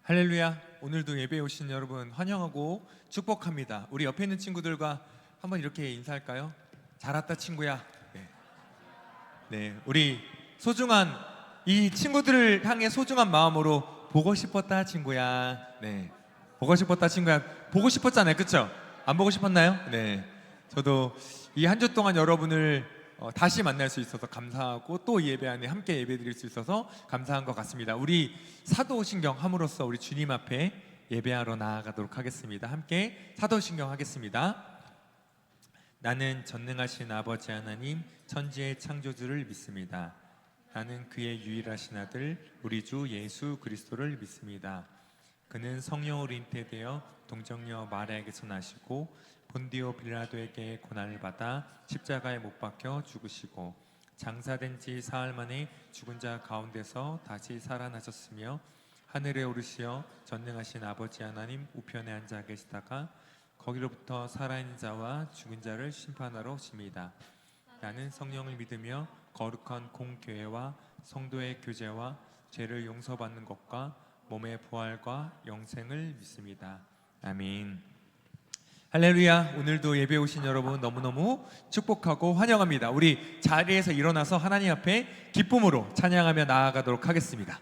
할렐루야. 오늘도 예배에 오신 여러분 환영하고 축복합니다. 우리 옆에 있는 친구들과 한번 이렇게 인사할까요? 잘 왔다 친구야. 네, 우리 소중한 이 친구들을 향해 소중한 마음으로 보고 싶었다 친구야. 네, 보고 싶었다 친구야. 보고 싶었잖아요, 그렇죠? 안 보고 싶었나요? 네, 저도 이 한 주 동안 여러분을 다시 만날 수 있어서 감사하고 또 이 예배 안에 함께 예배드릴 수 있어서 감사한 것 같습니다. 우리 사도신경 함으로써 우리 주님 앞에 예배하러 나아가도록 하겠습니다. 함께 사도신경 하겠습니다. 나는 전능하신 아버지 하나님 천지의 창조주를 믿습니다. 나는 그의 유일하신 아들 우리 주 예수 그리스도를 믿습니다. 그는 성령으로 잉태되어 동정녀 마리아에게서 나시고 본디오 빌라도에게 고난을 받아 십자가에 못 박혀 죽으시고 장사된 지 사흘 만에 죽은 자 가운데서 다시 살아나셨으며 하늘에 오르시어 전능하신 아버지 하나님 우편에 앉아 계시다가 거기로부터 살아있는 자와 죽은 자를 심판하러 오십니다. 나는 성령을 믿으며 거룩한 공교회와 성도의 교제와 죄를 용서받는 것과 몸의 부활과 영생을 믿습니다. 아멘. 할렐루야. 오늘도 예배 오신 여러분 너무너무 축복하고 환영합니다. 우리 자리에서 일어나서 하나님 앞에 기쁨으로 찬양하며 나아가도록 하겠습니다.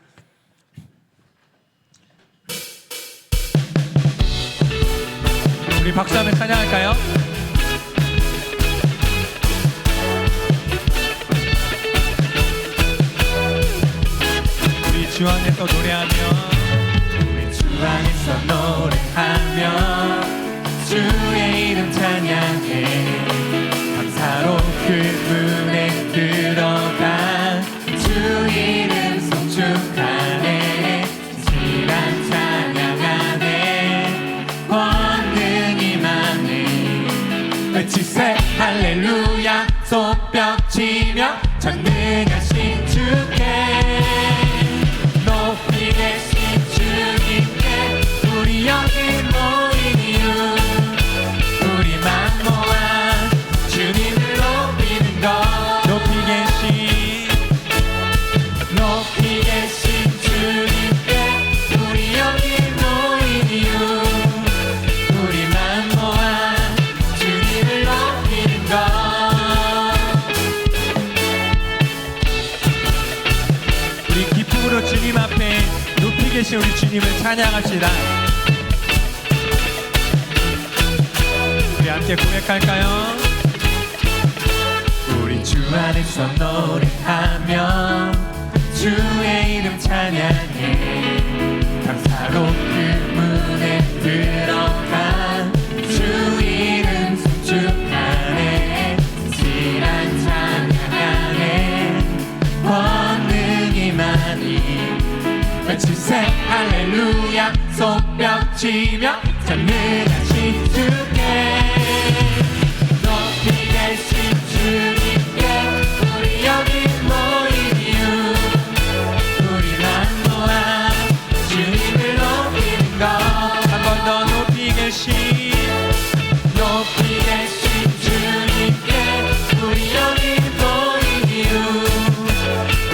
우리 박수하며 찬양할까요? 우리 주 안에서 노래하며 우리 주 안에서 노래하며 주의 이름 찬양해 감사로 그 문에 들어가 주 이름 송축하네 진실한 찬양하네 권능이 많네 외치세 할렐루야 손뼉치며 전능하신 주께 높이 계신 주님께 우리 여기 모인 이유 우리만 모아 주님을 높이는 것 높이 계신 주님께 우리 여기 모인 이유 우리만 모아 주님을 높이는 것 우리 기쁨으로 주님 앞에 높이 계신 우리 주님을 찬양합시다. 우리 함께 고백할까요? 우리 주 안에서 노래하며 주의 이름 찬양해 감사로 그 문에 들어가 주 이름 송축하네 진실한 찬양하네 권능이 많이 외치세 할렐루야 손뼉치며 전능하신 주께 높이 계신 주님께 우리 여기 모인 이유 우리만 모아 주님을 높이는 것 한 번 더 높이 계신 주님께 우리 여기 모인 이유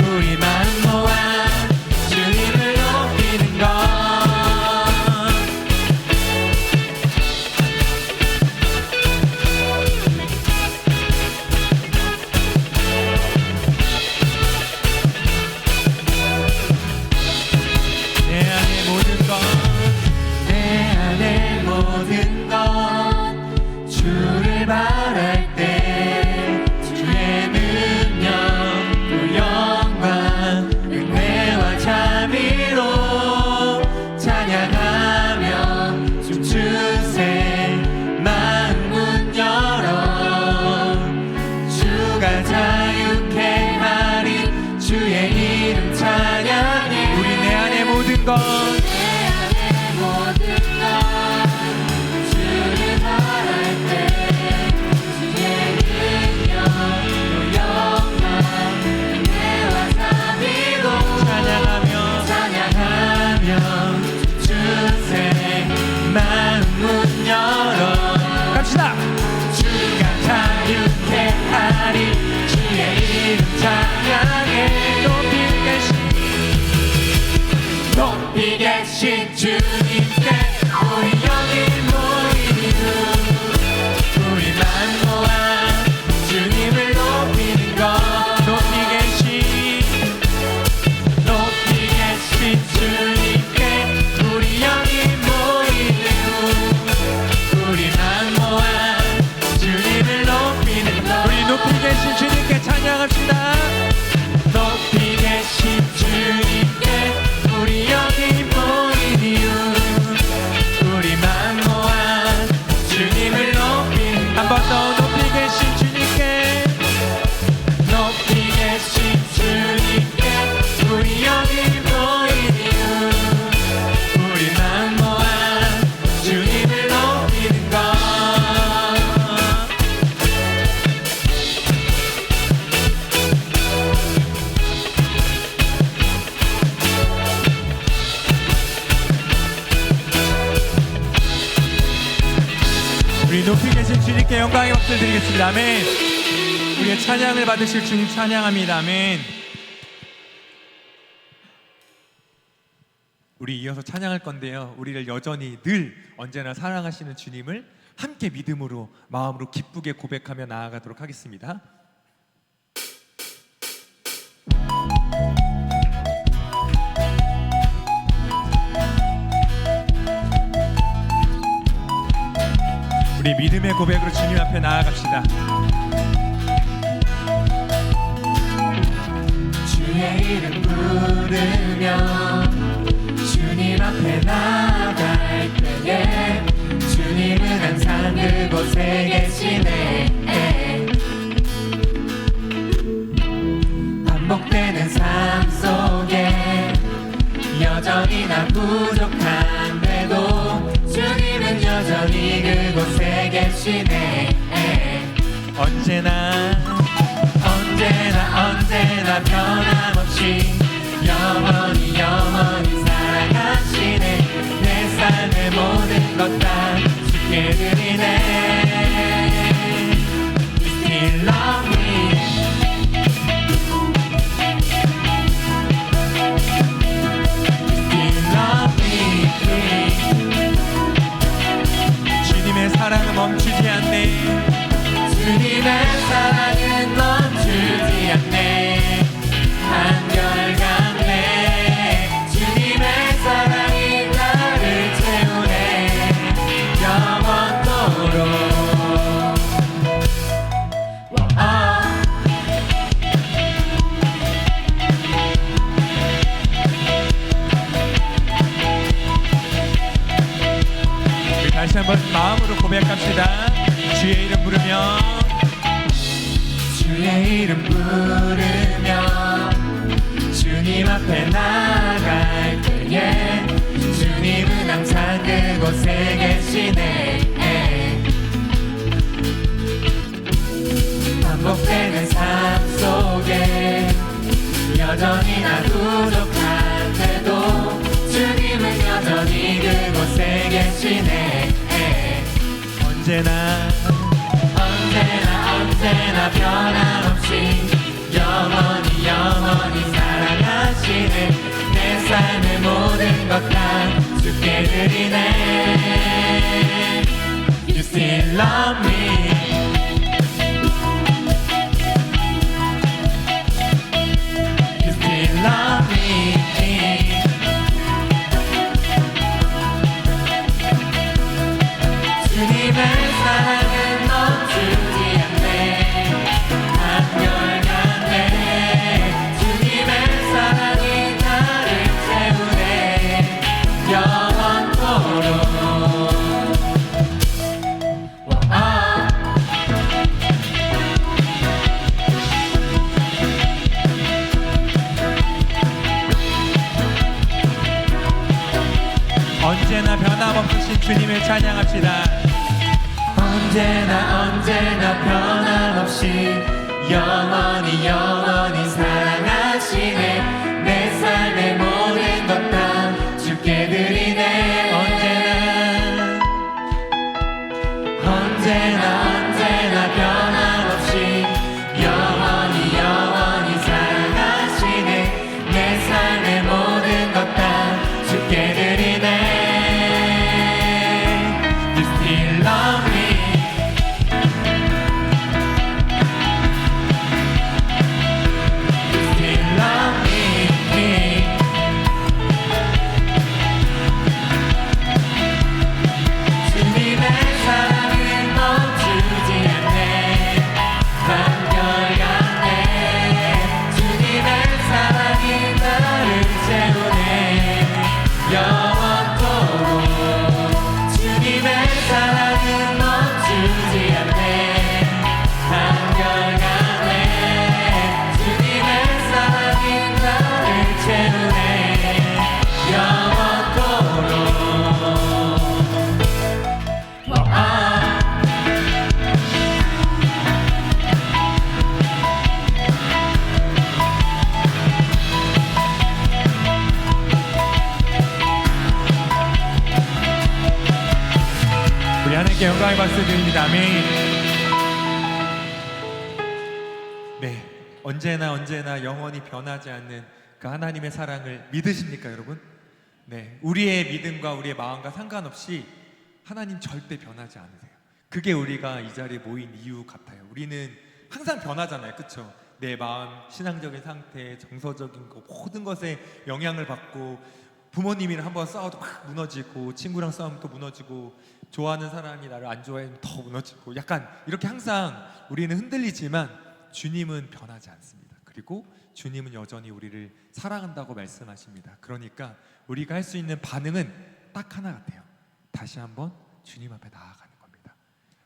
우리만 모아 주님을 높이는 것 높이 주님께 영광의 박수를 드리겠습니다. 아멘. 우리의 찬양을 받으실 주님 찬양합니다. 아멘. 우리 이어서 찬양할 건데요, 우리를 여전히 늘 언제나 사랑하시는 주님을 함께 믿음으로 마음으로 기쁘게 고백하며 나아가도록 하겠습니다. 우리 믿음의 고백으로 주님 앞에 나아갑시다. 주의 이름 부르며 주님 앞에 나아갈 때에 주님은 항상 그곳에 계시네. 반복되는 삶 속에 여전히 나 부족한데도 주님은 여전히 그곳에 계시네. 언제나 변함없이 영원히 사랑하시네. 내 삶의 모든 것 다 주께 드리네. You still love me. You still love me. 주님의 사랑은 멈추지 않네. 주님의 사랑은 멈추지 않네. 한결같네. 주님의 사랑이 나를 채우네. 영원토록. 우리 다시 한번 마음으로 고백합시다. 주의 이름 부르며 주의 이름 부르며 주님 앞에 나아갈 때에 주님은 항상 그곳에 계시네. 반복되는 삶 속에 여전히 나 부족한데도 주님은 여전히 그곳에 계시네. 언제나 변함없이 영원히 사랑하시네. 내 삶의 모든 것 다 주께 드리네. You still love me. You still love me. 주님의 사랑은 멈추지 않네. 한결같네. 주님의 사랑이 나를 채우네. 영원토록. 언제나 변함없으신 주님을 찬양합시다. 언제나 변함없이 영원히 사랑하시네. 내 삶의 모든 것 다 주께 드리네. 언제나 변함없이 영원히 사랑하시네. 내 삶의 모든 것 다 주께 드리네. You still love me. You still love me. 주님의 사랑은 멈추지 않네. 한결같네. 주님의 사랑이 나를 채우네. 영원토록. 주님의 사랑은 멈추지 않네. 한결같네. 주님의 사랑이 나를 채우네. 영원토록. 우리 하나님께 영광의 박수 드립니다. 아멘. 언제나 영원히 변하지 않는 그 하나님의 사랑을 믿으십니까, 여러분? 네, 우리의 믿음과 우리의 마음과 상관없이 하나님 절대 변하지 않으세요. 그게 우리가 이 자리에 모인 이유 같아요. 우리는 항상 변하잖아요, 그렇죠? 내 마음, 신앙적인 상태, 정서적인 거 모든 것에 영향을 받고, 부모님이랑 한번 싸워도 확 무너지고, 친구랑 싸우면 또 무너지고, 좋아하는 사람이 나를 안 좋아하면 더 무너지고, 약간 이렇게 항상 우리는 흔들리지만 주님은 변하지 않습니다. 그리고 주님은 여전히 우리를 사랑한다고 말씀하십니다. 그러니까 우리가 할 수 있는 반응은 딱 하나 같아요. 다시 한번 주님 앞에 나아가는 겁니다.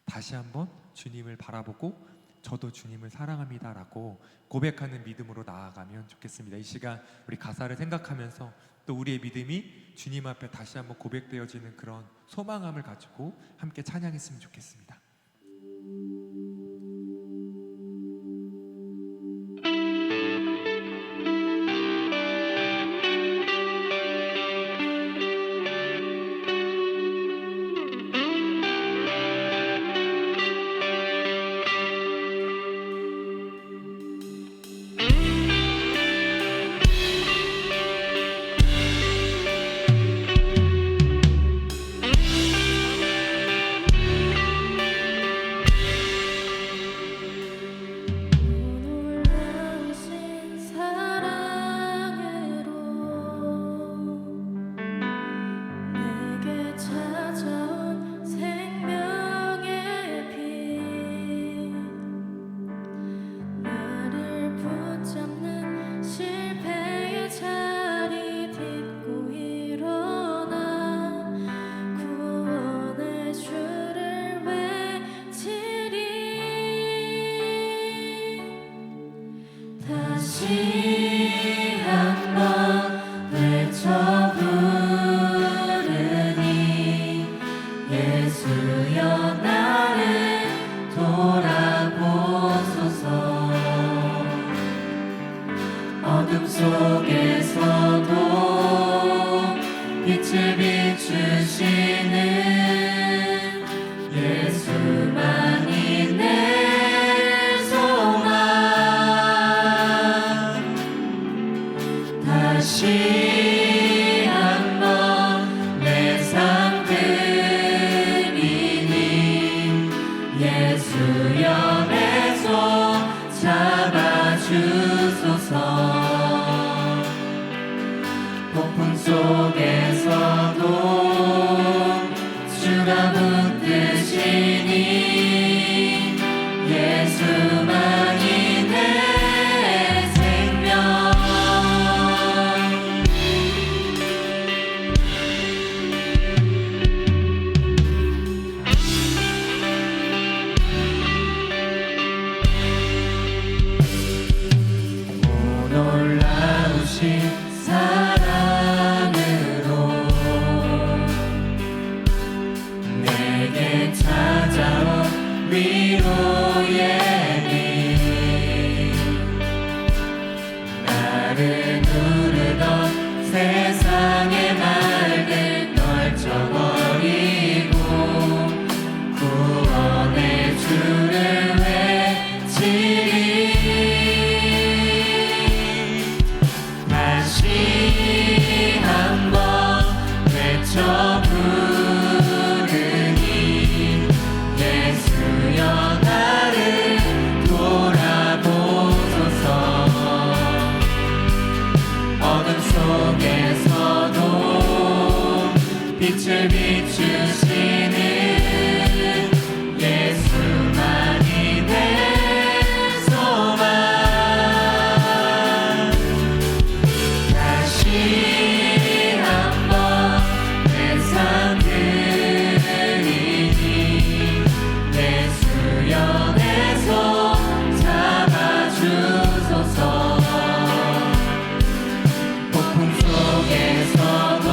다시 한번 주님을 바라보고 저도 주님을 사랑합니다 라고 고백하는 믿음으로 나아가면 좋겠습니다. 이 시간 우리 가사를 생각하면서 또 우리의 믿음이 주님 앞에 다시 한번 고백되어지는 그런 소망함을 가지고 함께 찬양했으면 좋겠습니다. 놀라우신 사랑으로 내게 찾아온 생명의 빛 나를 붙잡는 실패의 자리 딛고 일어나 구원의 주를 외치리 다시 한번 외쳐 부르니 예수여 나를 돌아보소서 어둠 속에서도 빛을 비추시는 예수만이 내 소망 다시 한번 내 삶 드리니 예수여 내 손 잡아주소서 폭풍 속에서도 주가 붙드시니 예수만이 내 생명 오 놀라우신 사랑으로 내게 찾아온 위로의 빛 나를 누르던 세상의 말들 널쳐버리고 구원의 주를 외치리 다시 한번 외쳐 부르니 예수여 나를 돌아보소서 어둠 속에서도 빛을 비추시는 예수만이 내 소망 다시 한번 내 삶 드리니 예수여 내 손 잡아주소서 폭풍 속에서도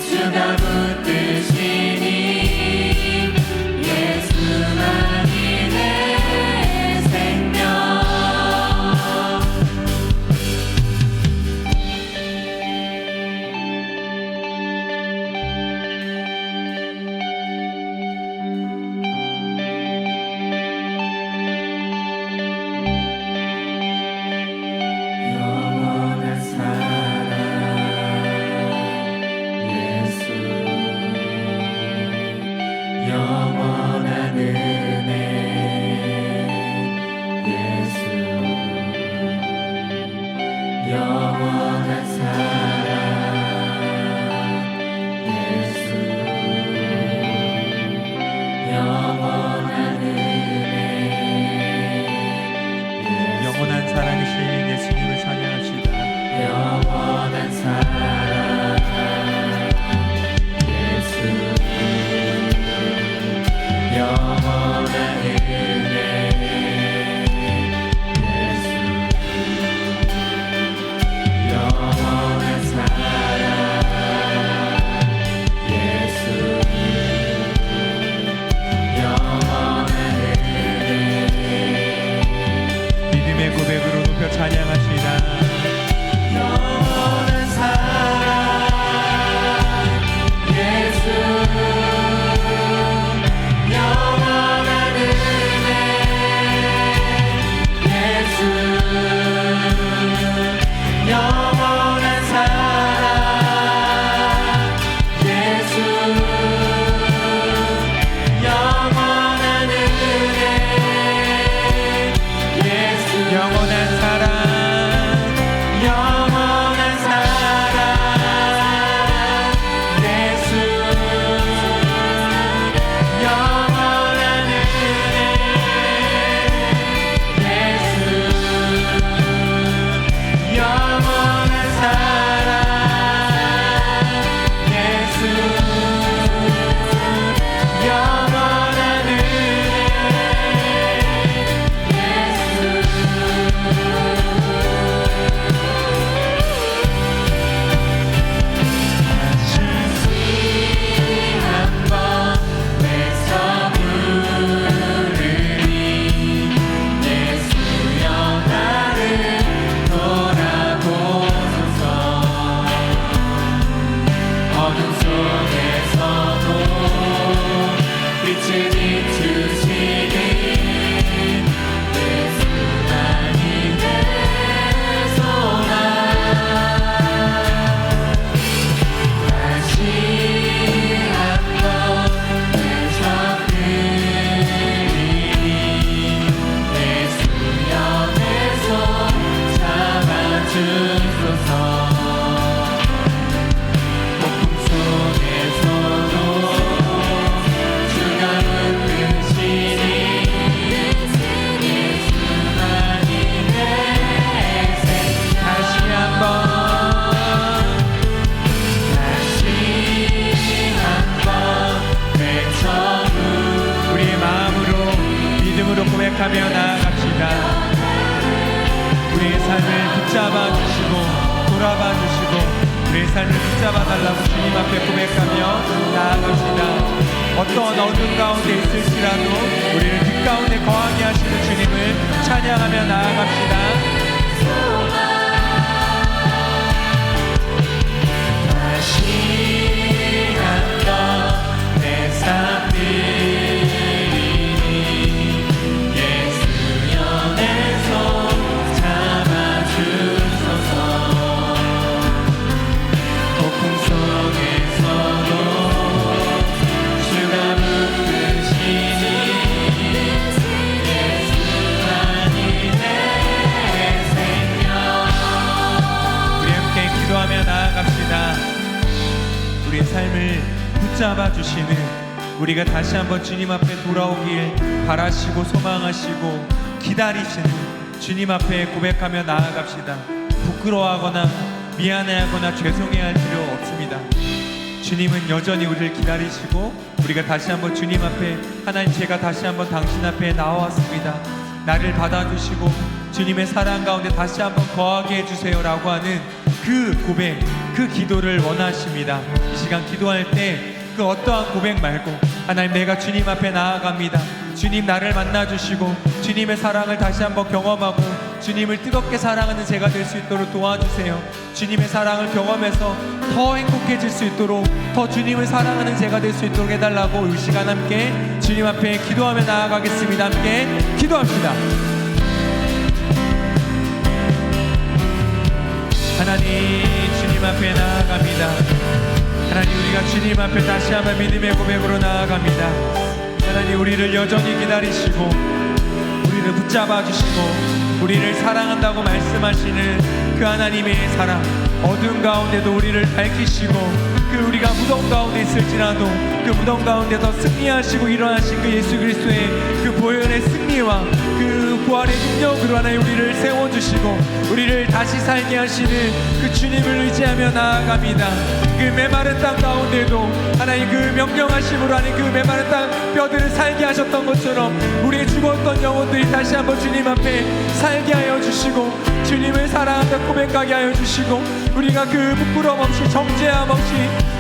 주가 붙 영원한 사랑 예수 영원한 은혜 영원한 사랑이신 예수님을 찬양합시다. 영원한 사랑 예수 영원한 은혜 예수 영원한 사랑 예수 영원한 은혜 믿음의 고백으로 높여 찬양합시다. 영원한 사랑 예수 영원한 은혜 예수 영원한 사랑 예수 영원한 은혜 예수 영원한 사랑 영원한 사랑 예수 영원한 은혜 예수 영원한 사랑 예수 영원한 은혜 한번 외쳐 부르니 예수여 나를 돌아보소서 어둠 속에서도 빛을 비추시는 예수만이 내 소망 다시 한번 외쳐드리니 예수여 내 손 잡아주소서 폭풍 속에서도 주가 붙드시니 예수만이 내 생명 다시 한번 다시 한번 외쳐부 우리의 마음으로 믿음으로 고백하며 나아갑시다. 우리의 삶을 붙잡아 주시고 돌아봐 주시고 우리의 삶을 붙잡아 달라고 주님 앞에 고백하며 나아갑시다. 어떠한 어둠 가운데 있을지라도 우리를 빛 가운데 거하게 하시는 주님을 찬양하며 나아갑시다. 다시 한번 내 삶들이니 예수여 내 손 잡아주소서 폭풍 속에서도 주가 붙드시니 예수만이 내 생명 우리 함께 기도하며 나아갑시다. 우리의 삶을 붙잡아 주시는 우리가 다시 한번 주님 앞에 돌아오길 바라시고 소망하시고 기다리시는 주님 앞에 고백하며 나아갑시다. 부끄러워하거나 미안해하거나 죄송해할 필요 없습니다. 주님은 여전히 우리를 기다리시고 우리가 다시 한번 주님 앞에 하나님 제가 다시 한번 당신 앞에 나와왔습니다. 나를 받아주시고 주님의 사랑 가운데 다시 한번 거하게 해주세요 라고 하는 그 고백, 그 기도를 원하십니다. 이 시간 기도할 때 그 어떠한 고백 말고 하나님 내가 주님 앞에 나아갑니다. 주님 나를 만나주시고 주님의 사랑을 다시 한번 경험하고 주님을 뜨겁게 사랑하는 제가 될 수 있도록 도와주세요. 주님의 사랑을 경험해서 더 행복해질 수 있도록 더 주님을 사랑하는 제가 될 수 있도록 해달라고 이 시간 함께 주님 앞에 기도하며 나아가겠습니다. 함께 기도합시다. 하나님 주님 앞에 나아갑니다. 하나님 우리가 주님 앞에 다시 한번 믿음의 고백으로 나아갑니다. 하나님 우리를 여전히 기다리시고 우리를 붙잡아 주시고 우리를 사랑한다고 말씀하시는 그 하나님의 사랑, 어두운 가운데도 우리를 밝히시고, 그 우리가 무덤 가운데 있을지라도 그 무덤 가운데서 승리하시고 일어나신 그 예수 그리스도의 그 보혈의 승리와 그 부활의 능력으로 하나님 우리를 세워주시고 우리를 다시 살게 하시는 그 주님을 의지하며 나아갑니다. 그 메마른 땅 가운데도 하나님 그 명령하심으로 하나님 그 메마른 땅 뼈들을 살게 하셨던 것처럼 우리의 죽었던 영혼들이 다시 한번 주님 앞에 살게 하여 주시고, 주님을 사랑한다 고백하게 하여 주시고, 우리가 그 부끄러움 없이 정죄함 없이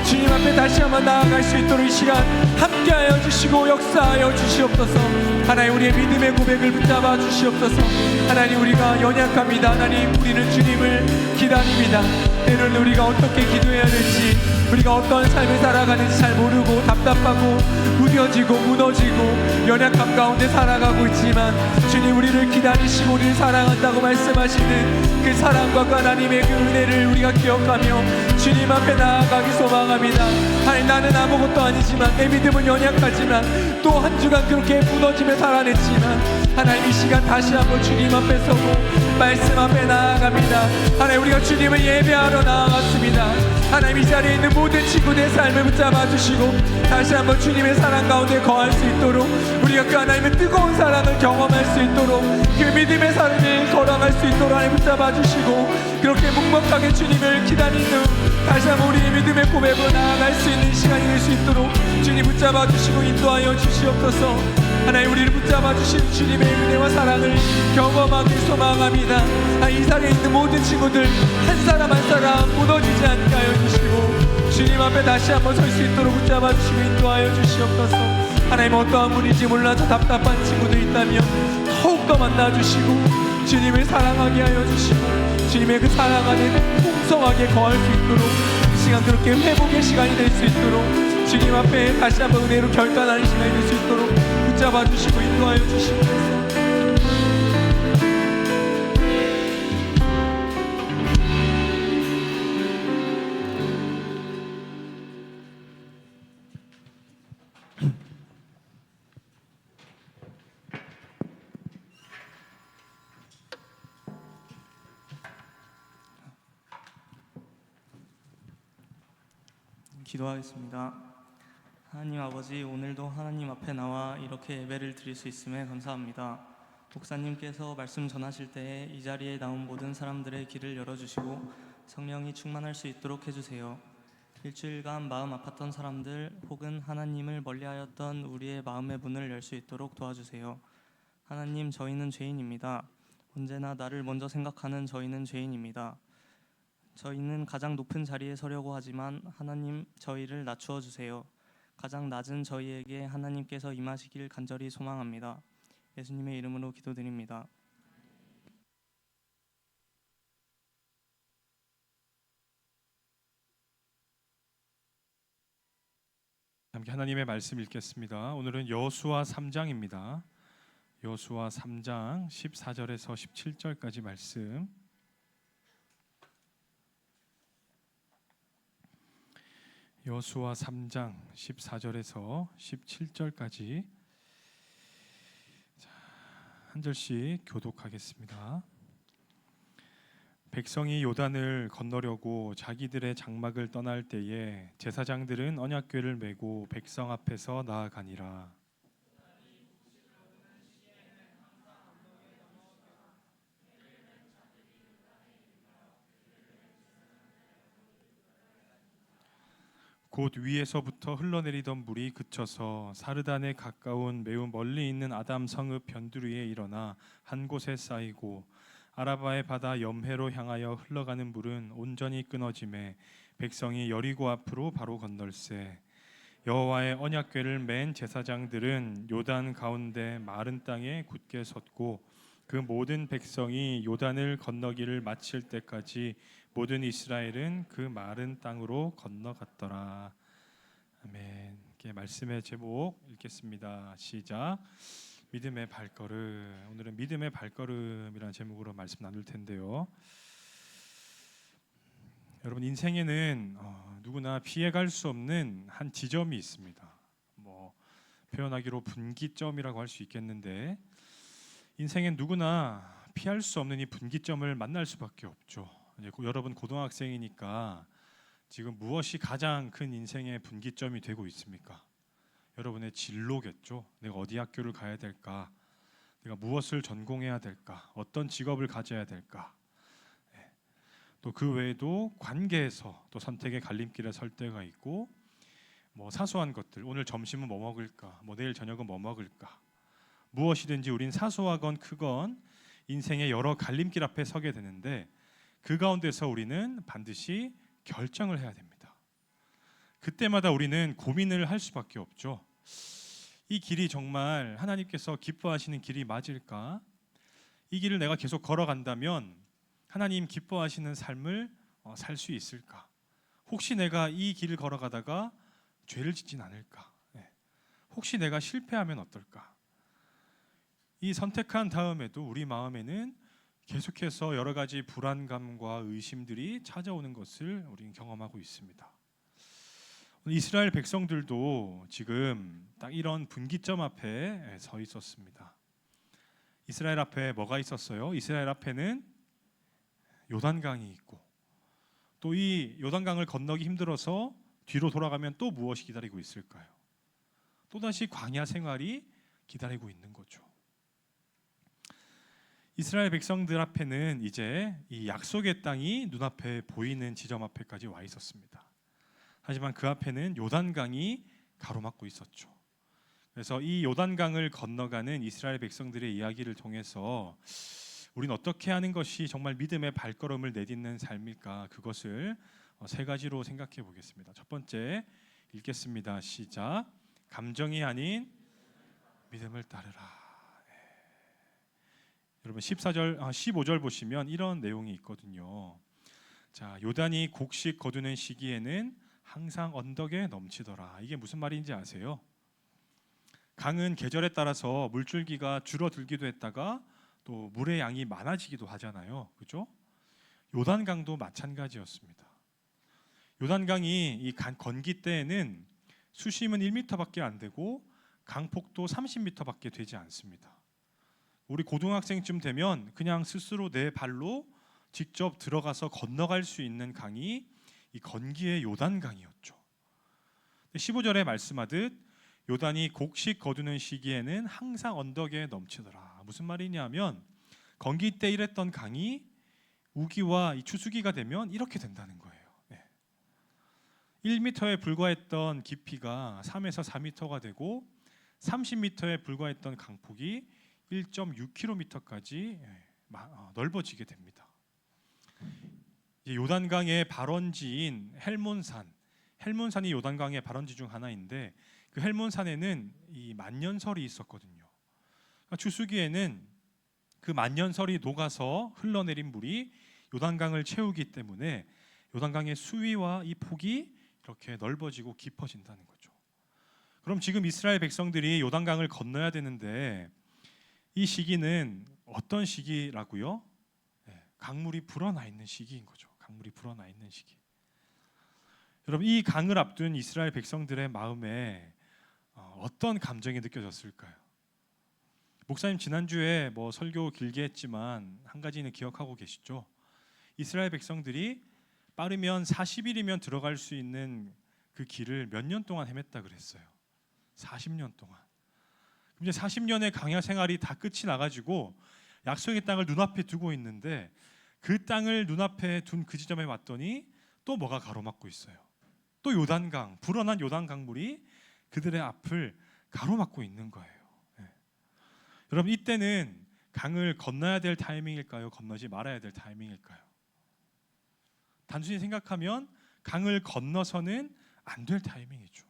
주님 앞에 다시 한번 나아갈 수 있도록 이 시간 함께하여 주시고 역사하여 주시옵소서. 하나님 우리의 믿음의 고백을 붙잡아 주시옵소서. 하나님 우리가 연약합니다. 하나님 우리는 주님을 기다립니다. 때로는 우리가 어떻게 기도해야 될지, 우리가 어떤 삶을 살아가는지 잘 모르고 답답하고 무뎌지고 무너지고 연약함 가운데 살아가고 있지만, 주님 우리를 기다리시고 우리를 사랑한다고 말씀하시는 그 사랑과 그 하나님의 그 은혜를 우리가 기억하며 주님 앞에 나아가기 소망합니다. 하나님 나는 아무것도 아니지만, 내 믿음은 연약하지만, 또 한 주간 그렇게 무너지며 살아냈지만, 하나님 이 시간 다시 한번 주님 앞에 서고 말씀 앞에 나아갑니다. 하나님 우리가 주님을 예배하러 나아갔습니다. 하나님 이 자리에 있는 모든 친구들의 삶을 붙잡아 주시고 다시 한번 주님의 사랑 가운데 거할 수 있도록, 우리가 그 하나님의 뜨거운 사랑을 경험할 수 있도록, 그 믿음의 삶을 걸어갈 수 있도록 하나님 붙잡아 주시고, 그렇게 묵묵하게 주님을 기다리는 다시 한번 우리의 믿음의 고백으로 나아갈 수 있는 시간이 될 수 있도록 주님 붙잡아 주시고 인도하여 주시옵소서. 하나님 우리를 붙잡아 주신 주님의 은혜와 사랑을 경험하길 소망합니다. 이 자리에 있는 모든 친구들 한 사람 한 사람 무너지지 않게 하여 주시고 주님 앞에 다시 한번 설 수 있도록 붙잡아 주시고 인도하여 주시옵소서. 하나님 어떠한 분인지 몰라서 답답한 친구들 있다면 더욱더 만나주시고 주님을 사랑하게 하여 주시고 주님의 그 사랑 안에 풍성하게 거할 수 있도록, 이 시간 그렇게 회복의 시간이 될 수 있도록 주님 앞에 다시 한번 은혜로 결단하는 시간이 될 수 있도록 붙잡아 주시고 인도하여 주시옵소서. 기도하겠습니다. 하나님 아버지, 오늘도 하나님 앞에 나와 이렇게 예배를 드릴 수 있음에 감사합니다. 목사님께서 말씀 전하실 때에 이 자리에 나온 모든 사람들의 길을 열어주시고 성령이 충만할 수 있도록 해주세요. 일주일간 마음 아팠던 사람들 혹은 하나님을 멀리하였던 우리의 마음의 문을 열 수 있도록 도와주세요. 하나님, 저희는 죄인입니다. 언제나 나를 먼저 생각하는 저희는 죄인입니다. 저희는 가장 높은 자리에 서려고 하지만 하나님, 저희를 낮추어 주세요. 가장 낮은 저희에게 하나님께서 임하시길 간절히 소망합니다. 예수님의 이름으로 기도드립니다. 함께 하나님의 말씀 읽겠습니다. 오늘은 여호수아 3장입니다. 여호수아 3장 14절에서 17절까지 말씀. 여호수아 3장 14절에서 17절까지 한 절씩 교독하겠습니다. 백성이 요단을 건너려고 자기들의 장막을 떠날 때에 제사장들은 언약궤를 메고 백성 앞에서 나아가니라. 곧 위에서부터 흘러내리던 물이 그쳐서 사르단에 가까운 매우 멀리 있는 아담 성읍 변두리에 일어나 한 곳에 쌓이고, 아라바의 바다 염해로 향하여 흘러가는 물은 온전히 끊어지매 백성이 여리고 앞으로 바로 건널세. 여호와의 언약궤를 맨 제사장들은 요단 가운데 마른 땅에 굳게 섰고, 그 모든 백성이 요단을 건너기를 마칠 때까지 모든 이스라엘은 그 마른 땅으로 건너갔더라. 아멘. 이렇게 말씀의 제목 읽겠습니다. 시작. 믿음의 발걸음. 오늘은 믿음의 발걸음이라는 제목으로 말씀 나눌 텐데요. 여러분, 인생에는 누구나 피해갈 수 없는 한 지점이 있습니다. 표현하기로 분기점이라고 할 수 있겠는데, 인생엔 누구나 피할 수 없는 이 분기점을 만날 수밖에 없죠. 이제 여러분 고등학생이니까 지금 무엇이 가장 큰 인생의 분기점이 되고 있습니까? 여러분의 진로겠죠. 내가 어디 학교를 가야 될까? 내가 무엇을 전공해야 될까? 어떤 직업을 가져야 될까? 또 그 외에도 관계에서 또 선택의 갈림길에 설 때가 있고, 뭐 사소한 것들, 오늘 점심은 뭐 먹을까? 뭐 내일 저녁은 뭐 먹을까? 무엇이든지 우린 사소하건 크건 인생의 여러 갈림길 앞에 서게 되는데, 그 가운데서 우리는 반드시 결정을 해야 됩니다. 그때마다 우리는 고민을 할 수밖에 없죠. 이 길이 정말 하나님께서 기뻐하시는 길이 맞을까? 이 길을 내가 계속 걸어간다면 하나님 기뻐하시는 삶을 살 수 있을까? 혹시 내가 이 길을 걸어가다가 죄를 짓진 않을까? 혹시 내가 실패하면 어떨까? 이 선택한 다음에도 우리 마음에는 계속해서 여러 가지 불안감과 의심들이 찾아오는 것을 우리는 경험하고 있습니다. 이스라엘 백성들도 지금 딱 이런 분기점 앞에 서 있었습니다. 이스라엘 앞에 뭐가 있었어요? 이스라엘 앞에는 요단강이 있고, 또 이 요단강을 건너기 힘들어서 뒤로 돌아가면 또 무엇이 기다리고 있을까요? 또다시 광야 생활이 기다리고 있는 거죠. 이스라엘 백성들 앞에는 이제 이 약속의 땅이 눈앞에 보이는 지점 앞에까지 와 있었습니다. 하지만 그 앞에는 요단강이 가로막고 있었죠. 그래서 이 요단강을 건너가는 이스라엘 백성들의 이야기를 통해서 우리는 어떻게 하는 것이 정말 믿음의 발걸음을 내딛는 삶일까? 그것을 세 가지로 생각해 보겠습니다. 첫 번째 읽겠습니다. 시작. 감정이 아닌 믿음을 따르라. 여러분 15절 보시면 이런 내용이 있거든요. 자, 요단이 곡식 거두는 시기에는 항상 언덕에 넘치더라. 이게 무슨 말인지 아세요? 강은 계절에 따라서 물줄기가 줄어들기도 했다가 또 물의 양이 많아지기도 하잖아요. 그렇죠? 요단강도 마찬가지였습니다. 요단강이 이 건기 때에는 수심은 1m밖에 안 되고 강폭도 30m밖에 되지 않습니다. 우리 고등학생쯤 되면 그냥 스스로 내 발로 직접 들어가서 건너갈 수 있는 강이 이 건기의 요단강이었죠. 15절에 말씀하듯 요단이 곡식 거두는 시기에는 항상 언덕에 넘치더라. 무슨 말이냐면 건기 때 이랬던 강이 우기와 이 추수기가 되면 이렇게 된다는 거예요. 1m에 불과했던 깊이가 3에서 4m가 되고 30m에 불과했던 강폭이 1.6km까지 넓어지게 됩니다. 요단강의 발원지인 헬몬산이 요단강의 발원지 중 하나인데, 그 헬몬산에는 이 만년설이 있었거든요. 추수기에는 그 만년설이 녹아서 흘러내린 물이 요단강을 채우기 때문에 요단강의 수위와 이 폭이 이렇게 넓어지고 깊어진다는 거죠. 그럼 지금 이스라엘 백성들이 요단강을 건너야 되는데 이 시기는 어떤 시기라고요? 강물이 불어나 있는 시기인 거죠. 강물이 불어나 있는 시기. 여러분, 이 강을 앞둔 이스라엘 백성들의 마음에 어떤 감정이 느껴졌을까요? 목사님 지난주에 뭐 설교 길게 했지만 한 가지는 기억하고 계시죠? 이스라엘 백성들이 빠르면 40일이면 들어갈 수 있는 그 길을 몇 년 동안 헤맸다 그랬어요. 40년 동안. 이제 40년의 강야 생활이 다 끝이 나가지고 약속의 땅을 눈앞에 두고 있는데, 그 땅을 눈앞에 둔 그 지점에 왔더니 또 뭐가 가로막고 있어요. 또 요단강, 불어난 요단강물이 그들의 앞을 가로막고 있는 거예요. 여러분, 이때는 강을 건너야 될 타이밍일까요? 건너지 말아야 될 타이밍일까요? 단순히 생각하면 강을 건너서는 안 될 타이밍이죠.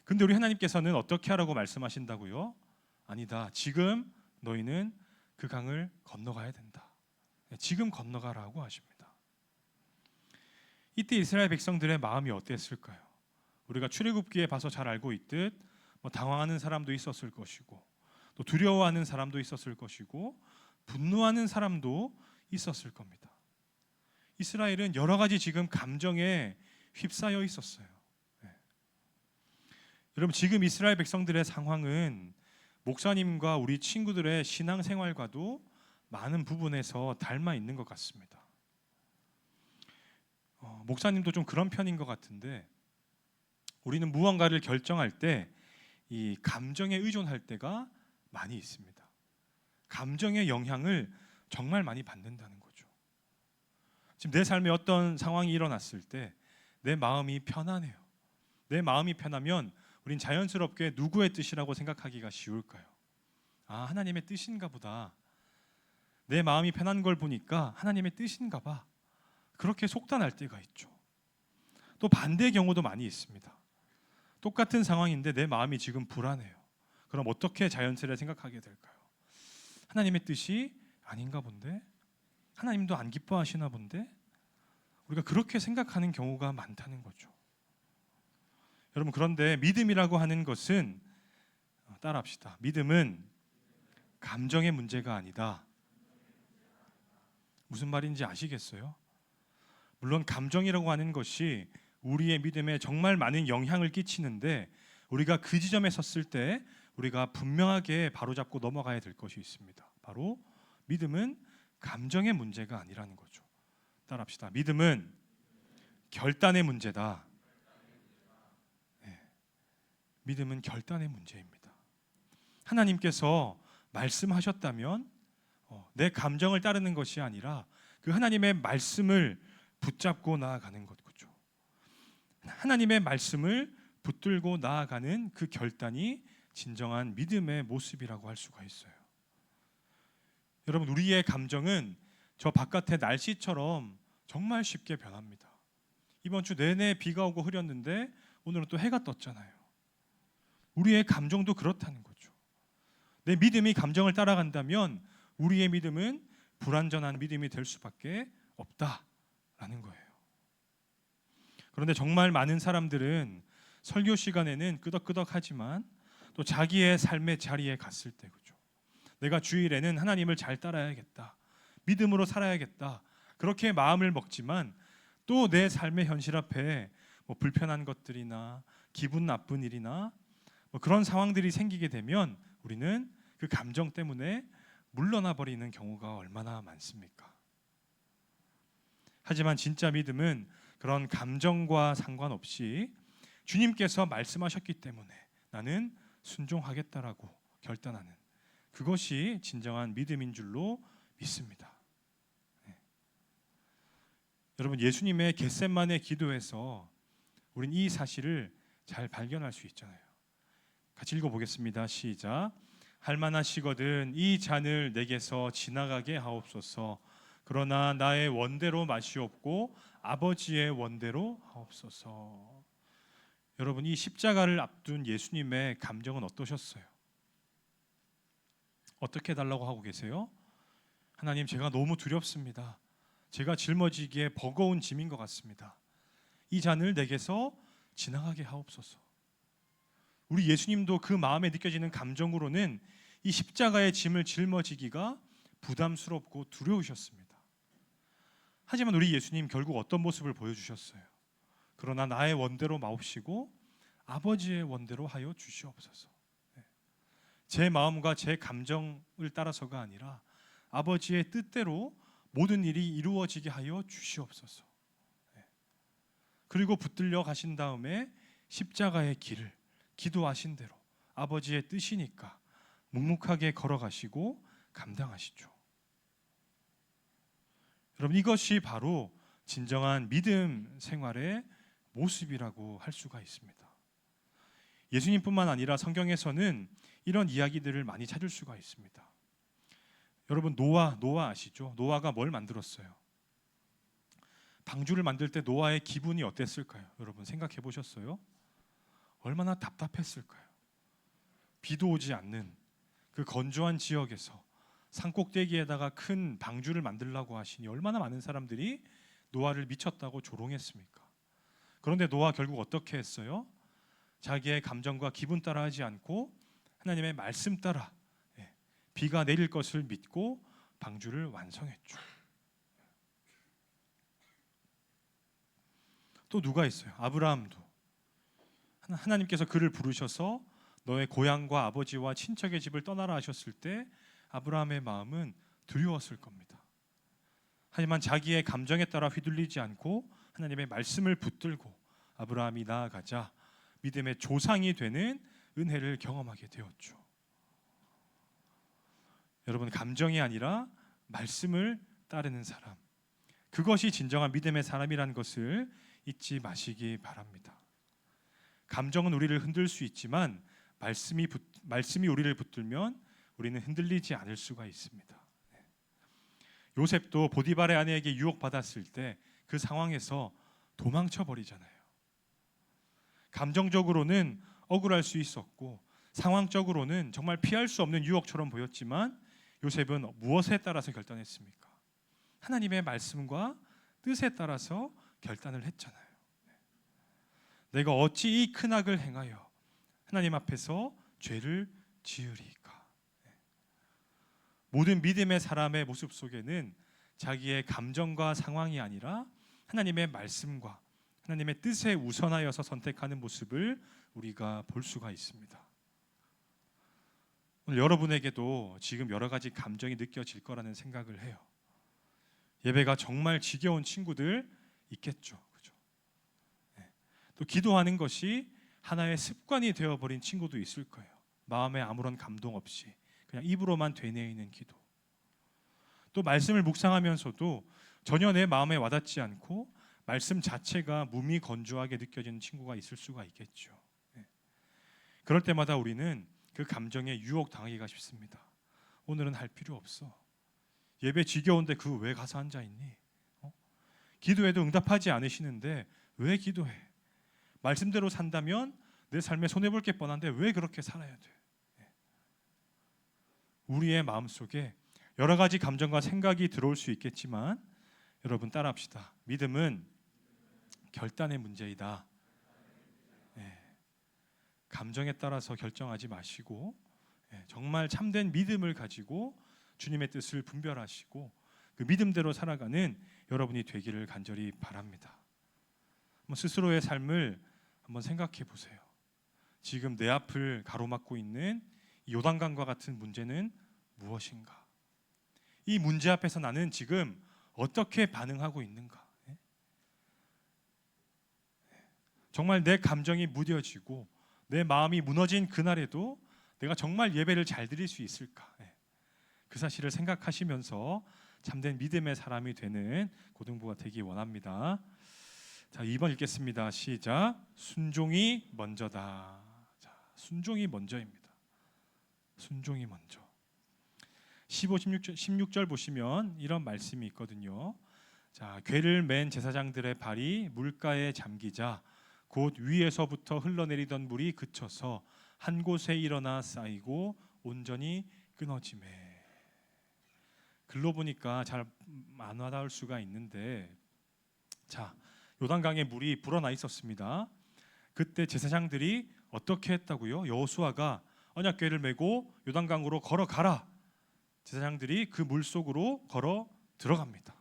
근데 우리 하나님께서는 어떻게 하라고 말씀하신다고요? 아니다. 지금 너희는 그 강을 건너가야 된다. 지금 건너가라고 하십니다. 이때 이스라엘 백성들의 마음이 어땠을까요? 우리가 출애굽기에 봐서 잘 알고 있듯 당황하는 사람도 있었을 것이고, 또 두려워하는 사람도 있었을 것이고, 분노하는 사람도 있었을 겁니다. 이스라엘은 여러 가지 지금 감정에 휩싸여 있었어요. 여러분, 지금 이스라엘 백성들의 상황은 목사님과 우리 친구들의 신앙생활과도 많은 부분에서 닮아 있는 것 같습니다. 목사님도 좀 그런 편인 것 같은데 우리는 무언가를 결정할 때 이 감정에 의존할 때가 많이 있습니다. 감정의 영향을 정말 많이 받는다는 거죠. 지금 내 삶에 어떤 상황이 일어났을 때 내 마음이 편안해요. 내 마음이 편하면 우린 자연스럽게 누구의 뜻이라고 생각하기가 쉬울까요? 아, 하나님의 뜻인가 보다. 내 마음이 편한 걸 보니까 하나님의 뜻인가 봐. 그렇게 속단할 때가 있죠. 또 반대의 경우도 많이 있습니다. 똑같은 상황인데 내 마음이 지금 불안해요. 그럼 어떻게 자연스레 생각하게 될까요? 하나님의 뜻이 아닌가 본데? 하나님도 안 기뻐하시나 본데? 우리가 그렇게 생각하는 경우가 많다는 거죠. 여러분, 그런데 믿음이라고 하는 것은 따라합시다. 믿음은 감정의 문제가 아니다. 무슨 말인지 아시겠어요? 물론 감정이라고 하는 것이 우리의 믿음에 정말 많은 영향을 끼치는데 우리가 그 지점에 섰을 때 우리가 분명하게 바로잡고 넘어가야 될 것이 있습니다. 바로 믿음은 감정의 문제가 아니라는 거죠. 따라합시다. 믿음은 결단의 문제다. 네. 믿음은 결단의 문제입니다. 하나님께서 말씀하셨다면 내 감정을 따르는 것이 아니라 그 하나님의 말씀을 붙잡고 나아가는 것이죠. 하나님의 말씀을 붙들고 나아가는 그 결단이 진정한 믿음의 모습이라고 할 수가 있어요. 여러분, 우리의 감정은 저 바깥의 날씨처럼 정말 쉽게 변합니다. 이번 주 내내 비가 오고 흐렸는데 오늘은 또 해가 떴잖아요. 우리의 감정도 그렇다는 거죠. 내 믿음이 감정을 따라간다면 우리의 믿음은 불완전한 믿음이 될 수밖에 없다라는 거예요. 그런데 정말 많은 사람들은 설교 시간에는 끄덕끄덕하지만 또 자기의 삶의 자리에 갔을 때, 그죠? 내가 주일에는 하나님을 잘 따라야겠다, 믿음으로 살아야겠다, 그렇게 마음을 먹지만 또 내 삶의 현실 앞에 불편한 것들이나 기분 나쁜 일이나 그런 상황들이 생기게 되면 우리는 그 감정 때문에 물러나 버리는 경우가 얼마나 많습니까? 하지만 진짜 믿음은 그런 감정과 상관없이 주님께서 말씀하셨기 때문에 나는 순종하겠다라고 결단하는 그것이 진정한 믿음인 줄로 믿습니다. 네. 여러분, 예수님의 겟세마네 기도에서 우린 이 사실을 잘 발견할 수 있잖아요. 같이 읽어보겠습니다. 시작. 할만하시거든 이 잔을 내게서 지나가게 하옵소서. 그러나 나의 원대로 마시옵고 아버지의 원대로 하옵소서. 여러분, 이 십자가를 앞둔 예수님의 감정은 어떠셨어요? 어떻게 해달라고 하고 계세요? 하나님, 제가 너무 두렵습니다. 제가 짊어지기에 버거운 짐인 것 같습니다. 이 잔을 내게서 지나가게 하옵소서. 우리 예수님도 그 마음에 느껴지는 감정으로는 이 십자가의 짐을 짊어지기가 부담스럽고 두려우셨습니다. 하지만 우리 예수님 결국 어떤 모습을 보여주셨어요? 그러나 나의 원대로 마옵시고 아버지의 원대로 하여 주시옵소서. 제 마음과 제 감정을 따라서가 아니라 아버지의 뜻대로 모든 일이 이루어지게 하여 주시옵소서. 그리고 붙들려 가신 다음에 십자가의 길을 기도하신 대로 아버지의 뜻이니까 묵묵하게 걸어가시고 감당하시죠. 여러분, 이것이 바로 진정한 믿음 생활의 모습이라고 할 수가 있습니다. 예수님뿐만 아니라 성경에서는 이런 이야기들을 많이 찾을 수가 있습니다. 여러분, 노아 아시죠? 노아가 뭘 만들었어요? 방주를 만들 때 노아의 기분이 어땠을까요? 여러분, 생각해 보셨어요? 얼마나 답답했을까요? 비도 오지 않는 그 건조한 지역에서 산꼭대기에다가 큰 방주를 만들려고 하시니 얼마나 많은 사람들이 노아를 미쳤다고 조롱했습니까? 그런데 노아 결국 어떻게 했어요? 자기의 감정과 기분 따라 하지 않고 하나님의 말씀 따라 비가 내릴 것을 믿고 방주를 완성했죠. 또 누가 있어요? 아브라함도 하나님께서 그를 부르셔서 너의 고향과 아버지와 친척의 집을 떠나라 하셨을 때 아브라함의 마음은 두려웠을 겁니다. 하지만 자기의 감정에 따라 휘둘리지 않고 하나님의 말씀을 붙들고 아브라함이 나아가자 믿음의 조상이 되는 은혜를 경험하게 되었죠. 여러분, 감정이 아니라 말씀을 따르는 사람, 그것이 진정한 믿음의 사람이라는 것을 잊지 마시기 바랍니다. 감정은 우리를 흔들 수 있지만 말씀이 우리를 붙들면 우리는 흔들리지 않을 수가 있습니다. 요셉도 보디발의 아내에게 유혹받았을 때 그 상황에서 도망쳐 버리잖아요. 감정적으로는 억울할 수 있었고 상황적으로는 정말 피할 수 없는 유혹처럼 보였지만 요셉은 무엇에 따라서 결단했습니까? 하나님의 말씀과 뜻에 따라서 결단을 했잖아요. 내가 어찌 이 큰 악을 행하여 하나님 앞에서 죄를 지으리까? 모든 믿음의 사람의 모습 속에는 자기의 감정과 상황이 아니라 하나님의 말씀과 하나님의 뜻에 우선하여서 선택하는 모습을 우리가 볼 수가 있습니다. 오늘 여러분에게도 지금 여러 가지 감정이 느껴질 거라는 생각을 해요. 예배가 정말 지겨운 친구들 있겠죠. 그죠? 또 기도하는 것이 하나의 습관이 되어버린 친구도 있을 거예요. 마음에 아무런 감동 없이 그냥 입으로만 되뇌이는 기도. 또 말씀을 묵상하면서도 전혀 내 마음에 와닿지 않고 말씀 자체가 무미건조하게 느껴지는 친구가 있을 수가 있겠죠. 그럴 때마다 우리는 그 감정에 유혹당하기가 쉽습니다. 오늘은 할 필요 없어. 예배 지겨운데 그 왜 가서 앉아 있니? 기도해도 응답하지 않으시는데 왜 기도해? 말씀대로 산다면 내 삶에 손해볼 게 뻔한데 왜 그렇게 살아야 돼? 우리의 마음속에 여러 가지 감정과 생각이 들어올 수 있겠지만 여러분 따라합시다. 믿음은 결단의 문제이다. 감정에 따라서 결정하지 마시고 정말 참된 믿음을 가지고 주님의 뜻을 분별하시고 그 믿음대로 살아가는 여러분이 되기를 간절히 바랍니다. 스스로의 삶을 한번 생각해 보세요. 지금 내 앞을 가로막고 있는 요단강과 같은 문제는 무엇인가? 이 문제 앞에서 나는 지금 어떻게 반응하고 있는가? 정말 내 감정이 무뎌지고 내 마음이 무너진 그날에도 내가 정말 예배를 잘 드릴 수 있을까? 그 사실을 생각하시면서 참된 믿음의 사람이 되는 고등부가 되기 원합니다. 자, 2번 읽겠습니다. 시작. 순종이 먼저다. 자, 순종이 먼저입니다. 순종이 먼저. 15, 16절 보시면 이런 말씀이 있거든요. 자, 궤를 맨 제사장들의 발이 물가에 잠기자 곧 위에서부터 흘러내리던 물이 그쳐서 한 곳에 일어나 쌓이고 온전히 끊어지매. 글로 보니까 잘 안 와닿을 수가 있는데, 자, 요단강에 물이 불어나 있었습니다. 그때 제사장들이 어떻게 했다고요? 여호수아가 언약궤를 메고 요단강으로 걸어가라. 제사장들이 그 물 속으로 걸어 들어갑니다.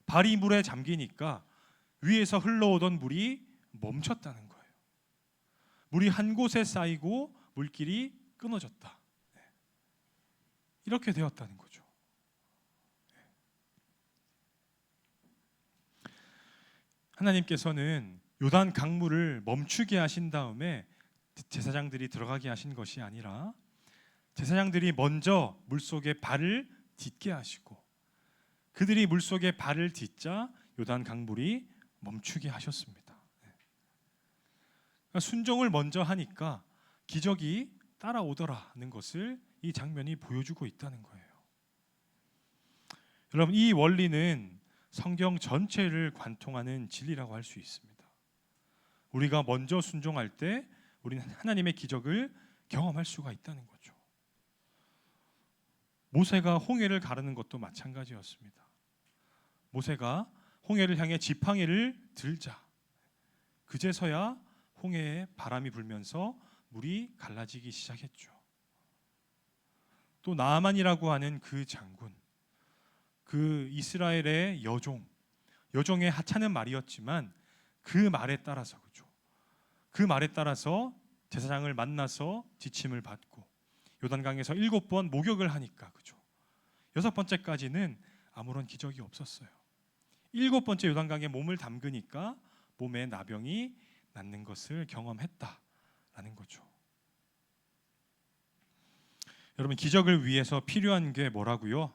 발이 물에 잠기니까 위에서 흘러오던 물이 멈췄다는 거예요. 물이 한 곳에 쌓이고 물길이 끊어졌다. 이렇게 되었다는 거죠. 하나님께서는 요단 강물을 멈추게 하신 다음에 제사장들이 들어가게 하신 것이 아니라 제사장들이 먼저 물속에 발을 딛게 하시고 그들이 물속에 발을 딛자 요단 강물이 멈추게 하셨습니다. 그러니까 순종을 먼저 하니까 기적이 따라오더라는 것을 이 장면이 보여주고 있다는 거예요. 여러분, 이 원리는 성경 전체를 관통하는 진리라고 할 수 있습니다. 우리가 먼저 순종할 때 우리는 하나님의 기적을 경험할 수가 있다는 거죠. 모세가 홍해를 가르는 것도 마찬가지였습니다. 모세가 홍해를 향해 지팡이를 들자 그제서야 홍해에 바람이 불면서 물이 갈라지기 시작했죠. 또 나아만이라고 하는 그 장군, 그 이스라엘의 여종의 하찮은 말이었지만 그 말에 따라서, 그죠? 그 말에 따라서 제사장을 만나서 지침을 받고 요단강에서 7번 목욕을 하니까, 그죠? 6번째까지는 아무런 기적이 없었어요. 7번째 요단강에 몸을 담그니까 몸에 나병이 낫는 것을 경험했다라는 거죠. 여러분, 기적을 위해서 필요한 게 뭐라고요?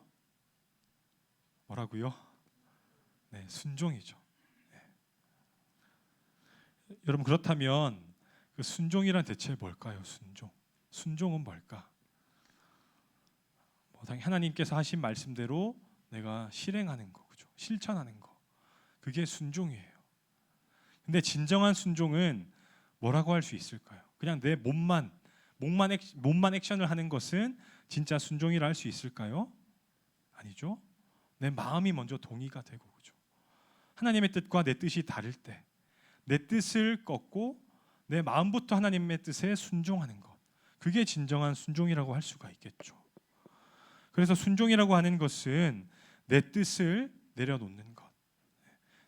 네, 순종이죠. 네. 여러분, 그렇다면 그 순종이란 대체 뭘까요? 순종은 뭘까? 하나님께서 하신 말씀대로 내가 실행하는 거, 그죠? 실천하는 거, 그게 순종이에요. 근데 진정한 순종은 뭐라고 할 수 있을까요? 그냥 내 몸만 액션을 하는 것은 진짜 순종이라 할 수 있을까요? 아니죠. 내 마음이 먼저 동의가 되고, 그죠? 하나님의 뜻과 내 뜻이 다를 때 내 뜻을 꺾고 내 마음부터 하나님의 뜻에 순종하는 것, 그게 진정한 순종이라고 할 수가 있겠죠. 그래서 순종이라고 하는 것은 내 뜻을 내려놓는 것,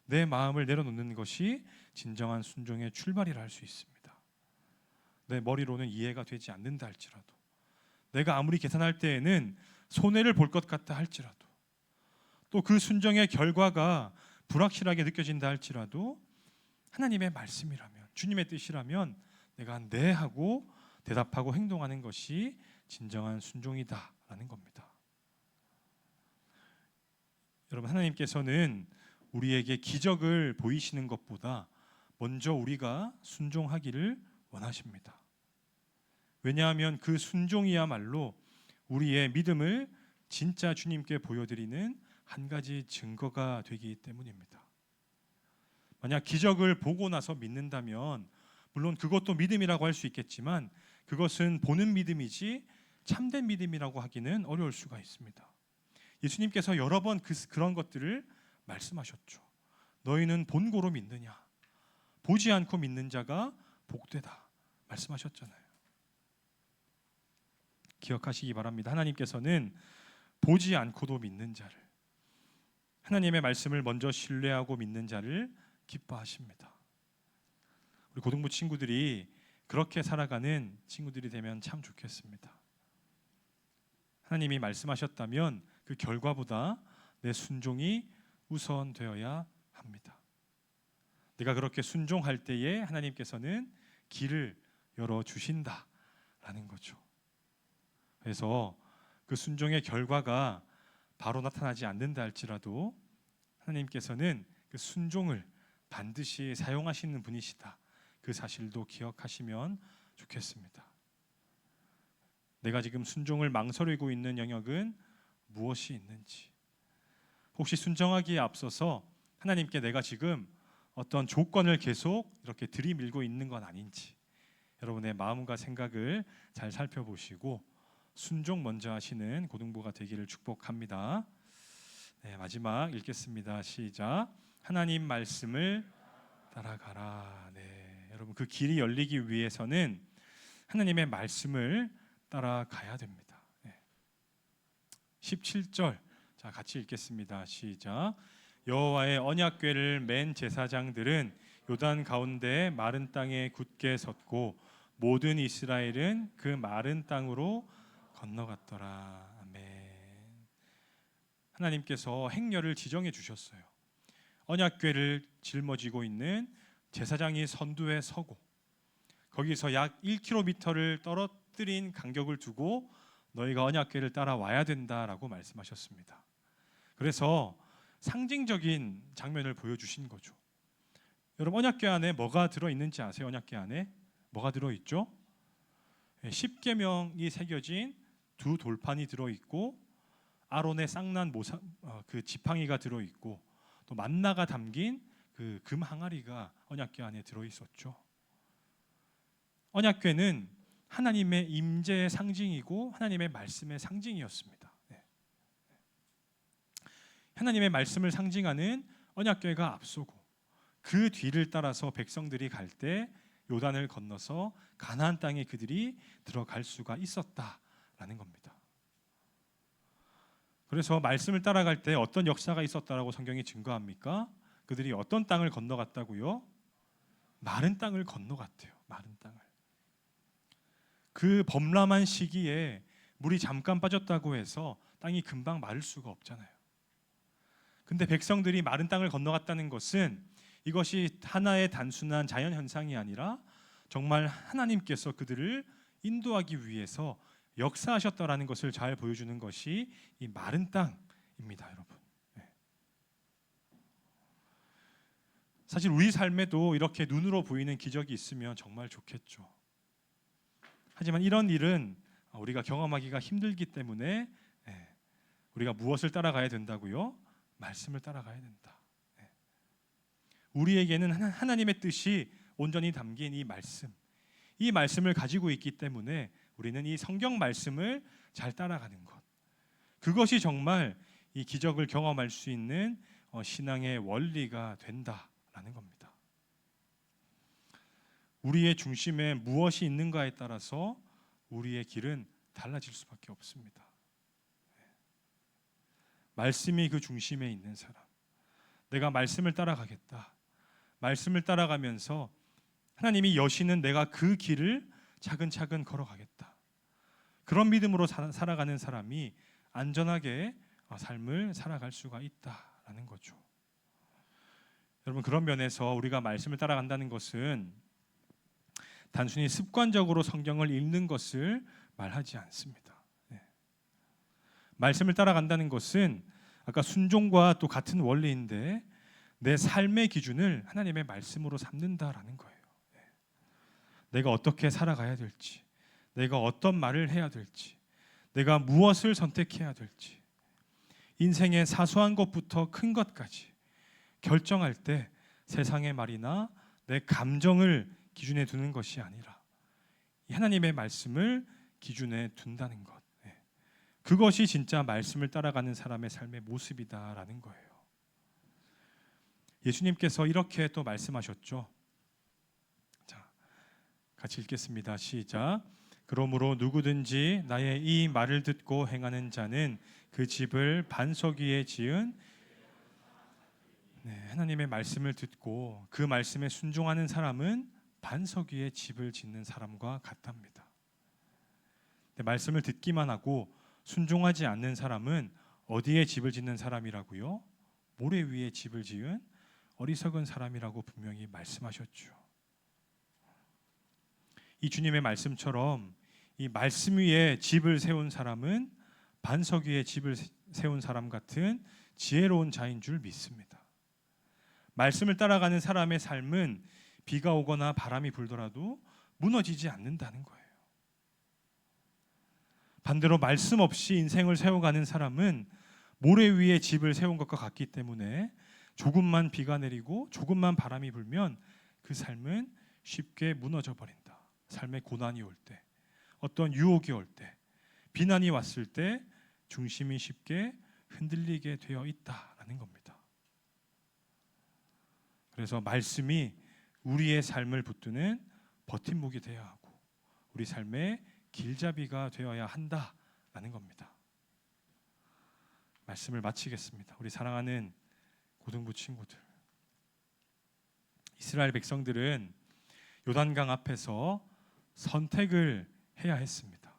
내 마음을 내려놓는 것이 진정한 순종의 출발이라 할 수 있습니다. 내 머리로는 이해가 되지 않는다 할지라도, 내가 아무리 계산할 때에는 손해를 볼 것 같다 할지라도, 또 그 순종의 결과가 불확실하게 느껴진다 할지라도 하나님의 말씀이라면, 주님의 뜻이라면 내가 네 하고 대답하고 행동하는 것이 진정한 순종이다라는 겁니다. 여러분, 하나님께서는 우리에게 기적을 보이시는 것보다 먼저 우리가 순종하기를 원하십니다. 왜냐하면 그 순종이야말로 우리의 믿음을 진짜 주님께 보여드리는 한 가지 증거가 되기 때문입니다. 만약 기적을 보고 나서 믿는다면 물론 그것도 믿음이라고 할 수 있겠지만 그것은 보는 믿음이지 참된 믿음이라고 하기는 어려울 수가 있습니다. 예수님께서 여러 번 그런 것들을 말씀하셨죠. 너희는 본고로 믿느냐? 보지 않고 믿는 자가 복되다 말씀하셨잖아요. 기억하시기 바랍니다. 하나님께서는 보지 않고도 믿는 자를, 하나님의 말씀을 먼저 신뢰하고 믿는 자를 기뻐하십니다. 우리 고등부 친구들이 그렇게 살아가는 친구들이 되면 참 좋겠습니다. 하나님이 말씀하셨다면 그 결과보다 내 순종이 우선되어야 합니다. 내가 그렇게 순종할 때에 하나님께서는 길을 열어주신다라는 거죠. 그래서 그 순종의 결과가 바로 나타나지 않는다 할지라도 하나님께서는 그 순종을 반드시 사용하시는 분이시다, 그 사실도 기억하시면 좋겠습니다. 내가 지금 순종을 망설이고 있는 영역은 무엇이 있는지, 혹시 순종하기에 앞서서 하나님께 내가 지금 어떤 조건을 계속 이렇게 들이밀고 있는 건 아닌지 여러분의 마음과 생각을 잘 살펴보시고 순종 먼저 하시는 고등부가 되기를 축복합니다. 네, 마지막 읽겠습니다. 시작. 하나님 말씀을 따라가라. 네, 여러분, 그 길이 열리기 위해서는 하나님의 말씀을 따라가야 됩니다. 네. 17절 자, 같이 읽겠습니다. 시작. 여호와의 언약궤를 맨 제사장들은 요단 가운데 마른 땅에 굳게 섰고 모든 이스라엘은 그 마른 땅으로 건너갔더라. 아멘. 하나님께서 행렬을 지정해 주셨어요. 언약궤를 짊어지고 있는 제사장이 선두에 서고 거기서 약 1km를 떨어뜨린 간격을 두고 너희가 언약궤를 따라와야 된다라고 말씀하셨습니다. 그래서 상징적인 장면을 보여주신 거죠. 여러분, 언약궤 안에 뭐가 들어있는지 아세요? 언약궤 안에 뭐가 들어있죠? 10계명이 새겨진 두 돌판이 들어있고 아론의 쌍난 그 지팡이가 들어있고 또 만나가 담긴 그 금 항아리가 언약궤 안에 들어있었죠. 언약궤는 하나님의 임재의 상징이고 하나님의 말씀의 상징이었습니다. 네. 하나님의 말씀을 상징하는 언약궤가 앞서고 그 뒤를 따라서 백성들이 갈 때 요단을 건너서 가나안 땅에 그들이 들어갈 수가 있었다라는 겁니다. 그래서 말씀을 따라갈 때 어떤 역사가 있었다라고 성경이 증거합니까? 그들이 어떤 땅을 건너갔다고요? 마른 땅을 건너갔대요. 마른 땅을. 그 범람한 시기에 물이 잠깐 빠졌다고 해서 땅이 금방 마를 수가 없잖아요. 근데 백성들이 마른 땅을 건너갔다는 것은 이것이 하나의 단순한 자연 현상이 아니라 정말 하나님께서 그들을 인도하기 위해서 역사하셨다라는 것을 잘 보여주는 것이 이 마른 땅입니다, 여러분. 네. 사실 우리 삶에도 이렇게 눈으로 보이는 기적이 있으면 정말 좋겠죠. 하지만 이런 일은 우리가 경험하기가 힘들기 때문에 우리가 무엇을 따라가야 된다고요? 말씀을 따라가야 된다. 우리에게는 하나님의 뜻이 온전히 담긴 이 말씀을 가지고 있기 때문에 우리는 이 성경 말씀을 잘 따라가는 것, 그것이 정말 이 기적을 경험할 수 있는 신앙의 원리가 된다라는 겁니다. 우리의 중심에 무엇이 있는가에 따라서 우리의 길은 달라질 수밖에 없습니다. 말씀이 그 중심에 있는 사람, 내가 말씀을 따라가겠다, 말씀을 따라가면서 하나님이 여시는 내가 그 길을 차근차근 걸어가겠다, 그런 믿음으로 살아가는 사람이 안전하게 삶을 살아갈 수가 있다라는 거죠. 여러분, 그런 면에서 우리가 말씀을 따라간다는 것은 단순히 습관적으로 성경을 읽는 것을 말하지 않습니다. 말씀을 따라간다는 것은 아까 순종과 또 같은 원리인데 내 삶의 기준을 하나님의 말씀으로 삼는다라는 거예요. 내가 어떻게 살아가야 될지, 내가 어떤 말을 해야 될지, 내가 무엇을 선택해야 될지, 인생의 사소한 것부터 큰 것까지 결정할 때 세상의 말이나 내 감정을 기준에 두는 것이 아니라 하나님의 말씀을 기준에 둔다는 것, 그것이 진짜 말씀을 따라가는 사람의 삶의 모습이다라는 거예요. 예수님께서 이렇게 또 말씀하셨죠. 자, 같이 읽겠습니다. 시작. 그러므로 누구든지 나의 이 말을 듣고 행하는 자는 그 집을 반석 위에 지은 하나님의 말씀을 듣고 그 말씀에 순종하는 사람은 반석 위에 집을 짓는 사람과 같답니다. 말씀을 듣기만 하고 순종하지 않는 사람은 어디에 집을 짓는 사람이라고요? 모래 위에 집을 지은 어리석은 사람이라고 분명히 말씀하셨죠. 이 주님의 말씀처럼 이 말씀 위에 집을 세운 사람은 반석 위에 집을 세운 사람 같은 지혜로운 자인 줄 믿습니다. 말씀을 따라가는 사람의 삶은 비가 오거나 바람이 불더라도 무너지지 않는다는 거예요. 반대로 말씀 없이 인생을 세워가는 사람은 모래 위에 집을 세운 것과 같기 때문에 조금만 비가 내리고 조금만 바람이 불면 그 삶은 쉽게 무너져 버린다. 삶의 고난이 올 때, 어떤 유혹이 올 때, 비난이 왔을 때 중심이 쉽게 흔들리게 되어 있다라는 겁니다. 그래서 말씀이 우리의 삶을 붙드는 버팀목이 되어야 하고 우리 삶의 길잡이가 되어야 한다라는 겁니다. 말씀을 마치겠습니다. 우리 사랑하는 고등부 친구들, 이스라엘 백성들은 요단강 앞에서 선택을 해야 했습니다.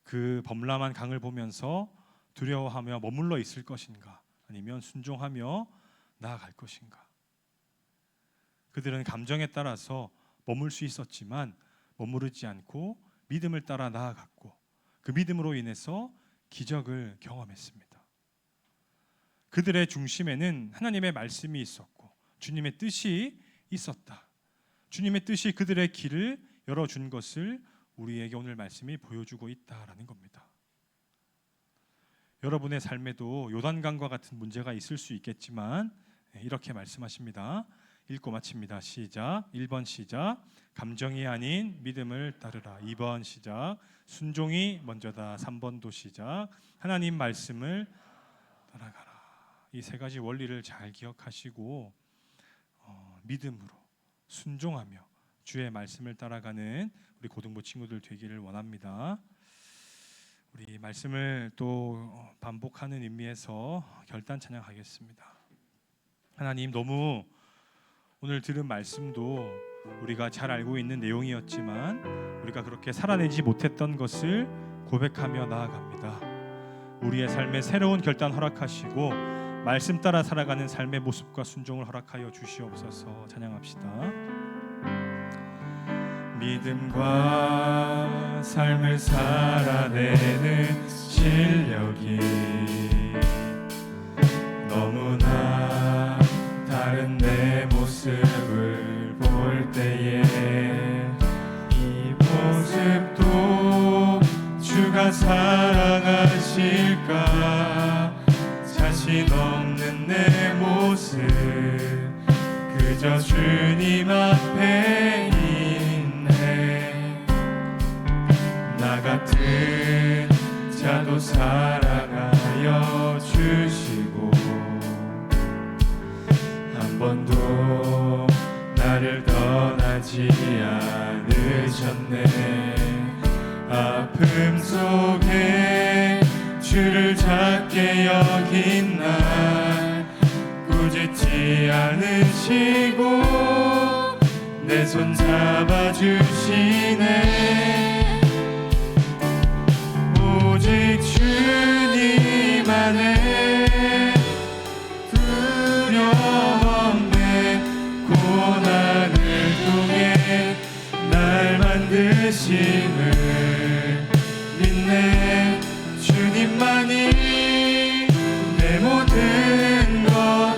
그 범람한 강을 보면서 두려워하며 머물러 있을 것인가, 아니면 순종하며 나아갈 것인가. 그들은 감정에 따라서 머물 수 있었지만 머무르지 않고 믿음을 따라 나아갔고 그 믿음으로 인해서 기적을 경험했습니다. 그들의 중심에는 하나님의 말씀이 있었고 주님의 뜻이 있었다. 주님의 뜻이 그들의 길을 열어준 것을 우리에게 오늘 말씀이 보여주고 있다라는 겁니다. 여러분의 삶에도 요단강과 같은 문제가 있을 수 있겠지만 이렇게 말씀하십니다. 읽고 마칩니다. 시작. 1번 시작. 감정이 아닌 믿음을 따르라. 2번 시작. 순종이 먼저다. 3번도 시작. 하나님 말씀을 따라가라. 이 세 가지 원리를 잘 기억하시고 믿음으로 순종하며 주의 말씀을 따라가는 우리 고등부 친구들 되기를 원합니다. 우리 말씀을 또 반복하는 의미에서 결단 찬양하겠습니다. 하나님, 너무 오늘 들은 말씀도 우리가 잘 알고 있는 내용이었지만 우리가 그렇게 살아내지 못했던 것을 고백하며 나아갑니다. 우리의 삶에 새로운 결단 허락하시고 말씀 따라 살아가는 삶의 모습과 순종을 허락하여 주시옵소서. 찬양합시다. 믿음과 삶을 살아내는 실력이 너무나 다른 내 모습을 볼 때에 이 모습도 주가 사랑하실까? 자신 없는 내 모습 그저 주님 앞에 있네. 나 같은 자도 사랑하여 주시고 한 번도 나를 떠나지 않으셨네. 아픔 속에 주를 작게 여긴 날 꾸짖지 않으시고 내 손 잡아주시네. 오직 주님 안에 두려움 없네. 고난을 통해 날 만드심을 믿네. 주님만이 내 모든 것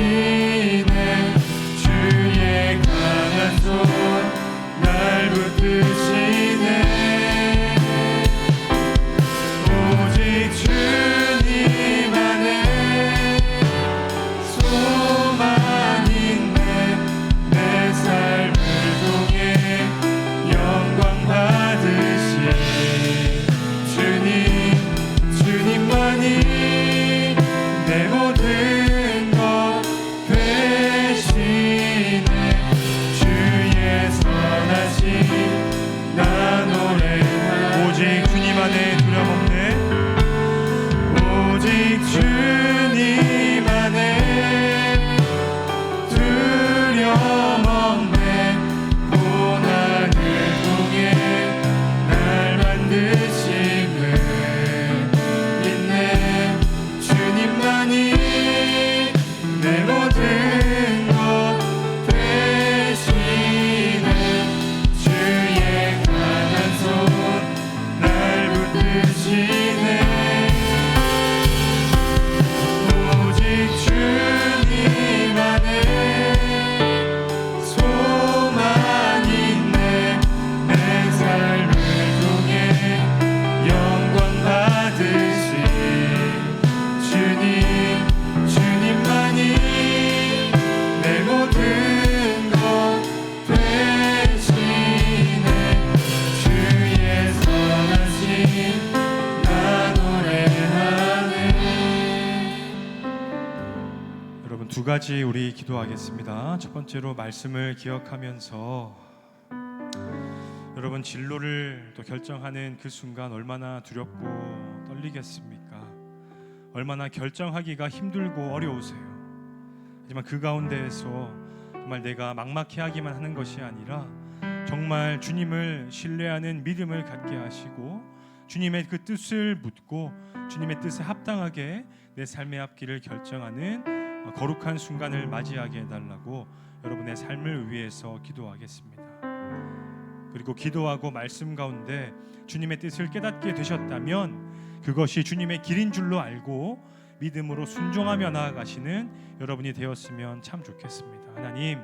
되시네. 주의 강한 손 날 붙드시네. 오직 주님 안에 소망 있네. 내 삶을 통해 영광 받으시 주님만이 내 모든 것 되시네. 주의 선하심 나 노래하네. 오직 주님 안에 두려움 없네. 오직 주님 안에 두려움 없네. 고난을 통해 날 만드심을 믿네. 주님만이 내 모든 것 되시네. 주의 강한 손 날 붙드시네. 오직 주님 안에 소망 있네. 내 삶을 통해 영광 받으시 주님만이 내 모든 것 되시네. 주의 선하심 나 노래하네. 여러분 두 가지 우리 기도하겠습니다. 첫 번째로 말씀을 기억하면서 여러분 진로를 또 결정하는 그 순간 얼마나 두렵고 떨리겠습니까? 얼마나 결정하기가 힘들고 어려우세요. 하지만 그 가운데에서 정말 내가 막막해하기만 하는 것이 아니라 정말 주님을 신뢰하는 믿음을 갖게 하시고 주님의 그 뜻을 묻고 주님의 뜻에 합당하게 내 삶의 앞길을 결정하는 거룩한 순간을 맞이하게 해달라고 여러분의 삶을 위해서 기도하겠습니다. 그리고 기도하고 말씀 가운데 주님의 뜻을 깨닫게 되셨다면 그것이 주님의 길인 줄로 알고 믿음으로 순종하며 나아가시는 여러분이 되었으면 참 좋겠습니다. 하나님,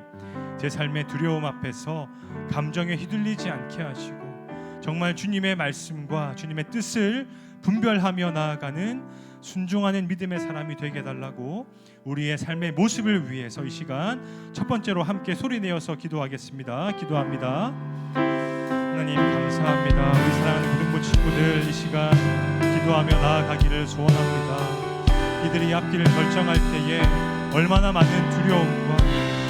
제 삶의 두려움 앞에서 감정에 휘둘리지 않게 하시고 정말 주님의 말씀과 주님의 뜻을 분별하며 나아가는 순종하는 믿음의 사람이 되게 해달라고 우리의 삶의 모습을 위해서 이 시간 첫 번째로 함께 소리내어서 기도하겠습니다. 기도합니다. 하나님 감사합니다. 우리 사랑하는 고등부 친구들 이 시간 기도하며 나아가기를 소원합니다. 이들이 앞길을 결정할 때에 얼마나 많은 두려움과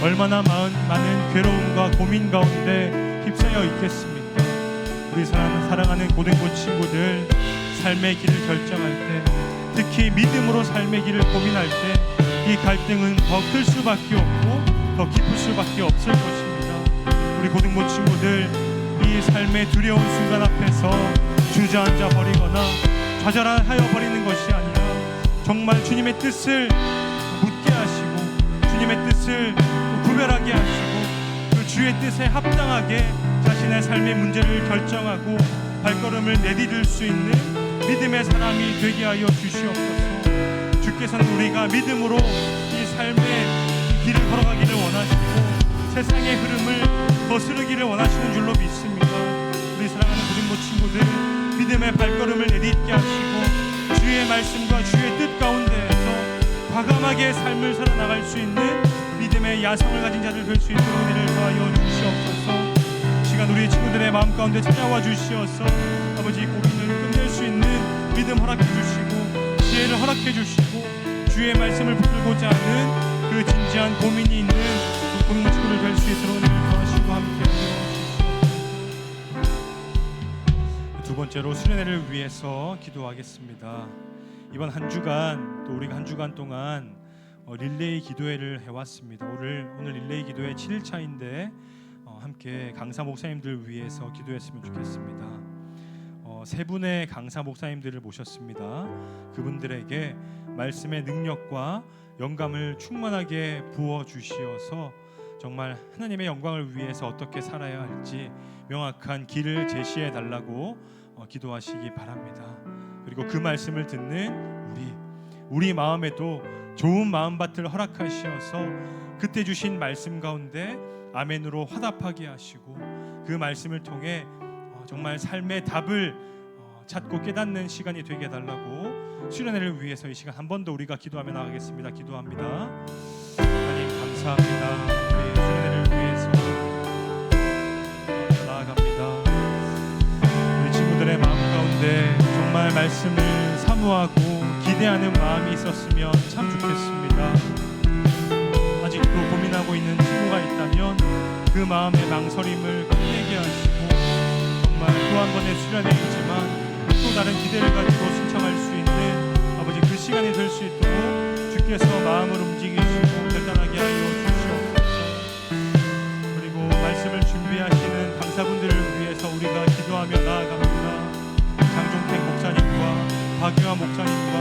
얼마나 많은 괴로움과 고민 가운데 휩싸여 있겠습니까? 우리 사랑하는 고등부 친구들 삶의 길을 결정할 때 특히 믿음으로 삶의 길을 고민할 때 이 갈등은 더 클 수밖에 없고 더 깊을 수밖에 없을 것입니다. 우리 고등부 친구들 이 삶의 두려운 순간 앞에서 주저앉아 버리거나 좌절하여 버리는 것이 아니라 정말 주님의 뜻을 묻게 하시고 주님의 뜻을 구별하게 하시고 그 주의 뜻에 합당하게 자신의 삶의 문제를 결정하고 발걸음을 내디딜 수 있는 믿음의 사람이 되게 하여 주시옵소서. 주께서는 우리가 믿음으로 이 삶의 길을 걸어가기를 원하시고 세상의 흐름을 거스르기를 원하시는 줄로 믿습니다. 우리 사랑하는 부림모 친구들, 믿음의 발걸음을 내딛게 하시고 주의 말씀과 주의 뜻 가운데에서 과감하게 삶을 살아나갈 수 있는 믿음의 야성을 가진 자들 될 수 있도록 은혜를 더하여 주시옵소서. 시간 우리 친구들의 마음 가운데 찾아와 주시어서 아버지 고민을 끝낼 수 있는 믿음 허락해 주시고 지혜를 허락해 주시고 주의 말씀을 붙들고자 하는 그 진지한 고민이 있는 그 부림모 친구들 될 수 있도록 은혜를 더하시고 함께 하여 주시옵소서. 두 번째로 수련회를 위해서 기도하겠습니다. 이번 한 주간 또 우리가 한 주간 동안 릴레이 기도회를 해왔습니다. 오늘 릴레이 기도회 7일차인데 함께 강사 목사님들 위해서 기도했으면 좋겠습니다. 세 분의 강사 목사님들을 모셨습니다. 그분들에게 말씀의 능력과 영감을 충만하게 부어 주시어서 정말 하나님의 영광을 위해서 어떻게 살아야 할지 명확한 길을 제시해 달라고 기도하시기 바랍니다. 그리고 그 말씀을 듣는 우리 마음에도 좋은 마음밭을 허락하시어서 그때 주신 말씀 가운데 아멘으로 화답하게 하시고 그 말씀을 통해 정말 삶의 답을 찾고 깨닫는 시간이 되게 해달라고 수련회를 위해서 이 시간 한 번 더 우리가 기도하며 나가겠습니다. 기도합니다. 하나님 감사합니다. 우리 수련회를 위해서 나아갑니다. 우리 친구들의 마음 가운데 정말 말씀을 사모하고 기대하는 마음이 있었으면 참 좋겠습니다. 아직도 고민하고 있는 친구가 있다면 그 마음의 망설임을 끝내게 하시고 정말 또 한 번의 수련회이지만 또 다른 기대를 가지고 신청할 수 있는 아버지 그 시간이 될 수 있도록 주께서 마음을 움직이시고 결단하게 하여 주시옵소서. 그리고 말씀을 준비하시는 강사분들을 위해서 우리가 기도하며 나아갑니다. 장종택 목사님과 박유아 목사님과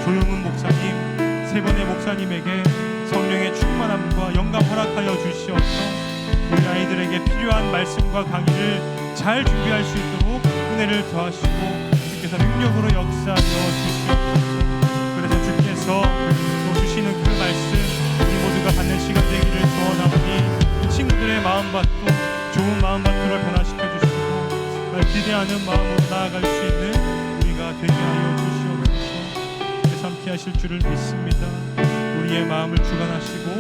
조용훈 목사님 세 분의 목사님에게 성령의 충만함과 영감 허락하여 주시옵소서. 우리 아이들에게 필요한 말씀과 강의를 잘 준비할 수 있도록 은혜를 더하시고 주께서 능력으로 역사하여 주시옵소서. 그래서 주께서 또 주시는 그 말씀 우리 모두가 받는 시간 되기를 소원하오니 친구들의 마음밭도 좋은 마음밭으로 변화시켜 주시고 기대하는 마음으로 나아갈 수 있는 우리가 되게 하여 주시옵소서. 그래서 함께 하실 줄을 믿습니다. 우리의 마음을 주관하시고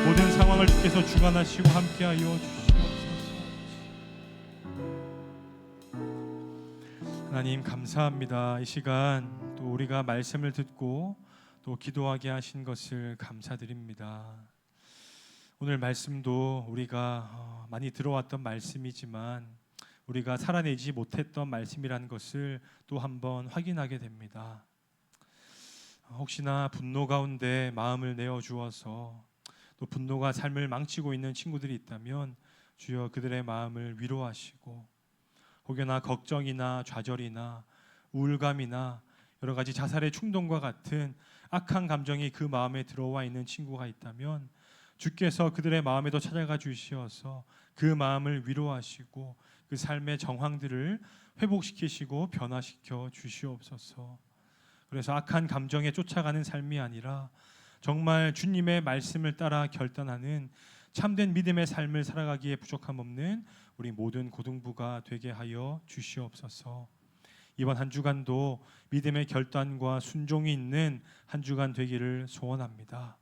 모든 상황을 주께서 주관하시고 함께 하여 주시옵소서. 하나님 감사합니다. 이 시간 또 우리가 말씀을 듣고 또 기도하게 하신 것을 감사드립니다. 오늘 말씀도 우리가 많이 들어왔던 말씀이지만 우리가 살아내지 못했던 말씀이라는 것을 또 한번 확인하게 됩니다. 혹시나 분노 가운데 마음을 내어 주어서 또 분노가 삶을 망치고 있는 친구들이 있다면 주여 그들의 마음을 위로하시고 혹여나 걱정이나 좌절이나 우울감이나 여러 가지 자살의 충동과 같은 악한 감정이 그 마음에 들어와 있는 친구가 있다면 주께서 그들의 마음에도 찾아가 주시어서 그 마음을 위로하시고 그 삶의 정황들을 회복시키시고 변화시켜 주시옵소서. 그래서 악한 감정에 쫓아가는 삶이 아니라 정말 주님의 말씀을 따라 결단하는 참된 믿음의 삶을 살아가기에 부족함 없는 우리 모든 고등부가 되게 하여 주시옵소서. 이번 한 주간도 믿음의 결단과 순종이 있는 한 주간 되기를 소원합니다.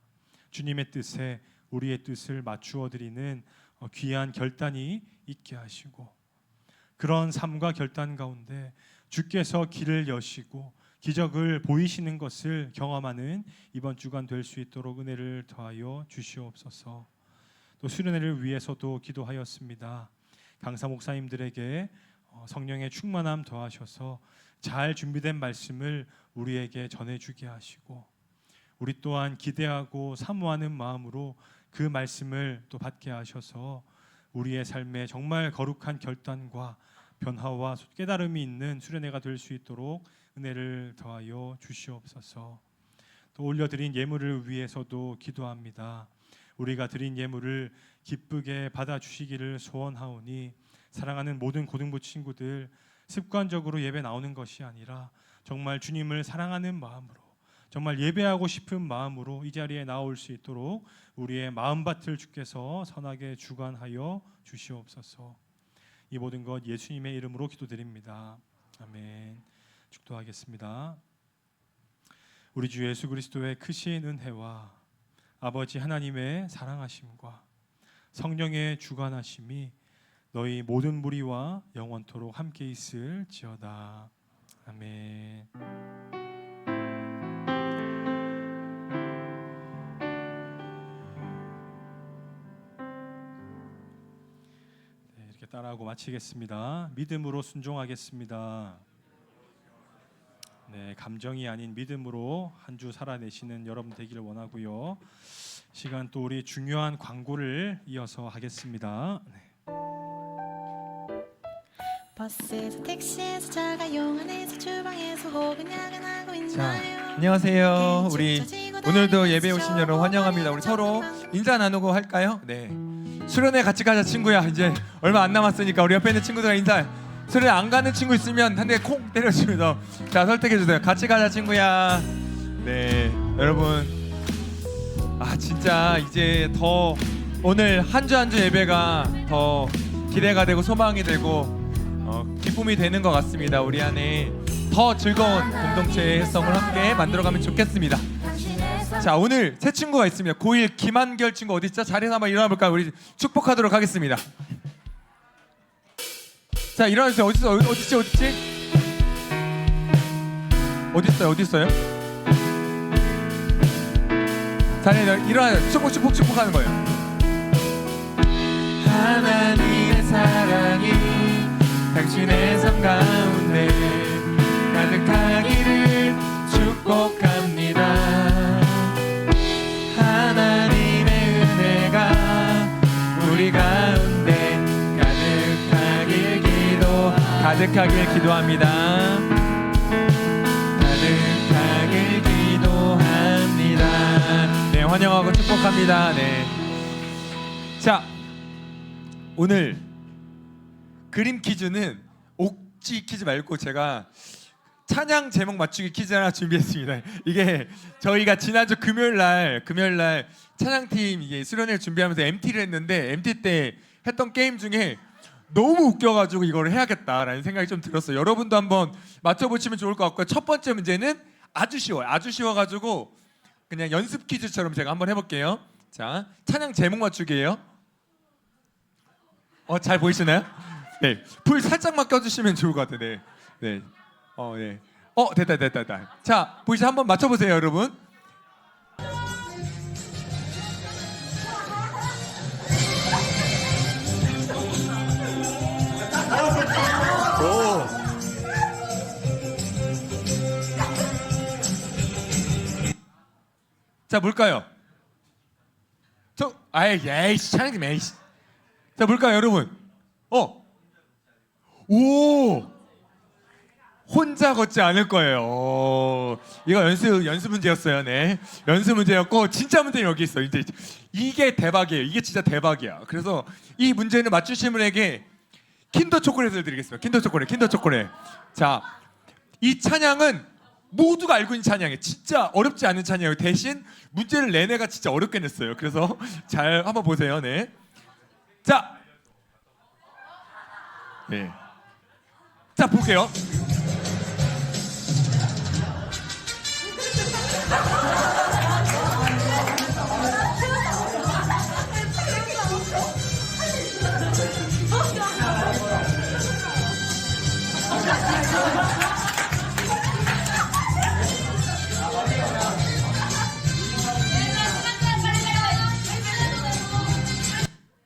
주님의 뜻에 우리의 뜻을 맞추어 드리는 귀한 결단이 있게 하시고 그런 삶과 결단 가운데 주께서 길을 여시고 기적을 보이시는 것을 경험하는 이번 주간 될 수 있도록 은혜를 더하여 주시옵소서. 또 수련회를 위해서도 기도하였습니다. 강사 목사님들에게 성령의 충만함 더하셔서 잘 준비된 말씀을 우리에게 전해주게 하시고 우리 또한 기대하고 사모하는 마음으로 그 말씀을 또 받게 하셔서 우리의 삶에 정말 거룩한 결단과 변화와 깨달음이 있는 수련회가 될 수 있도록 은혜를 더하여 주시옵소서. 또 올려드린 예물을 위해서도 기도합니다. 우리가 드린 예물을 기쁘게 받아주시기를 소원하오니 사랑하는 모든 고등부 친구들, 습관적으로 예배 나오는 것이 아니라 정말 주님을 사랑하는 마음으로, 정말 예배하고 싶은 마음으로 이 자리에 나올 수 있도록 우리의 마음밭을 주께서 선하게 주관하여 주시옵소서. 이 모든 것 예수님의 이름으로 기도드립니다. 아멘. 축도하겠습니다. 우리 주 예수 그리스도의 크신 은혜와 아버지 하나님의 사랑하심과 성령의 주관하심이 너희 모든 무리와 영원토록 함께 있을지어다. 아멘. 네, 이렇게 따라하고 마치겠습니다. 믿음으로 순종하겠습니다. 네, 감정이 아닌 믿음으로 한 주 살아내시는 여러분 되기를 원하고요. 시간 또 우리 중요한 광고를 이어서 하겠습니다. 네. 버스에서 택시에서 자가용안에서 주방에서 혹은 야근하고 자, 있나요? 안녕하세요. 우리 오늘도 예배 오신 여러분 환영합니다. 우리 서로 인사 나누고 할까요? 네. 수련회 같이 가자 친구야. 이제 얼마 안 남았으니까 우리 옆에 있는 친구들과 인사. 수련회 안 가는 친구 있으면 한 대 콩 때려주면서 자 설득해 주세요. 같이 가자 친구야. 네, 여러분. 아 진짜 이제 더 오늘 한 주 한 주 예배가 더 기대가 되고 소망이 되고 기쁨이 되는 것 같습니다. 우리 안에 더 즐거운 공동체의 성을 함께 만들어가면 좋겠습니다. 자 오늘 새 친구가 있습니다. 고1 김한결 친구 어디 있죠? 자리에서 한번 일어나 볼까요? 우리 축복하도록 하겠습니다. 자 일어나주세요. 어디 있어? 어디 있지? 어디 있어요? 자리에 일어나 축복하는 거예요. 하나님의 사랑이 당신의 삶 가운데 가득하기를 축복합니다. 하나님의 은혜가 우리 가운데 가득하길 기도합니다. 가득하길 기도합니다. 네, 환영하고 축복합니다. 네. 자, 오늘 그림 퀴즈는 옥지 퀴즈 말고 제가 찬양 제목 맞추기 퀴즈 하나 준비했습니다. 이게 저희가 지난주 금요일 날 찬양팀 이게 수련회를 준비하면서 MT를 했는데 MT 때 했던 게임 중에 너무 웃겨가지고 이걸 해야겠다라는 생각이 좀 들었어요. 여러분도 한번 맞춰보시면 좋을 것 같고요. 첫 번째 문제는 아주 쉬워가지고 그냥 연습 퀴즈처럼 제가 한번 해볼게요. 자, 찬양 제목 맞추기예요. 잘 보이시나요? 네, 불 살짝만 껴주시면 좋을 것 같아요. 네. 됐다. 자, 보이시죠? 한번 맞춰보세요, 여러분. 자, 뭘까요? 찬양님, 에이씨. 자, 뭘까요, 여러분? 혼자 걷지 않을 거예요. 이거 연습 문제였어요. 네, 연습 문제였고 진짜 문제는 여기 있어. 이게 대박이에요. 이게 진짜 대박이야. 그래서 이 문제는 맞추신 분에게 킨더 초콜릿을 드리겠습니다. 킨더 초콜릿. 자, 이 찬양은 모두가 알고 있는 찬양이에요. 진짜 어렵지 않은 찬양이에요. 대신 문제를 내내가 진짜 어렵게 냈어요. 그래서 잘 한번 보세요. 네. 자, 네. 자, 볼게요.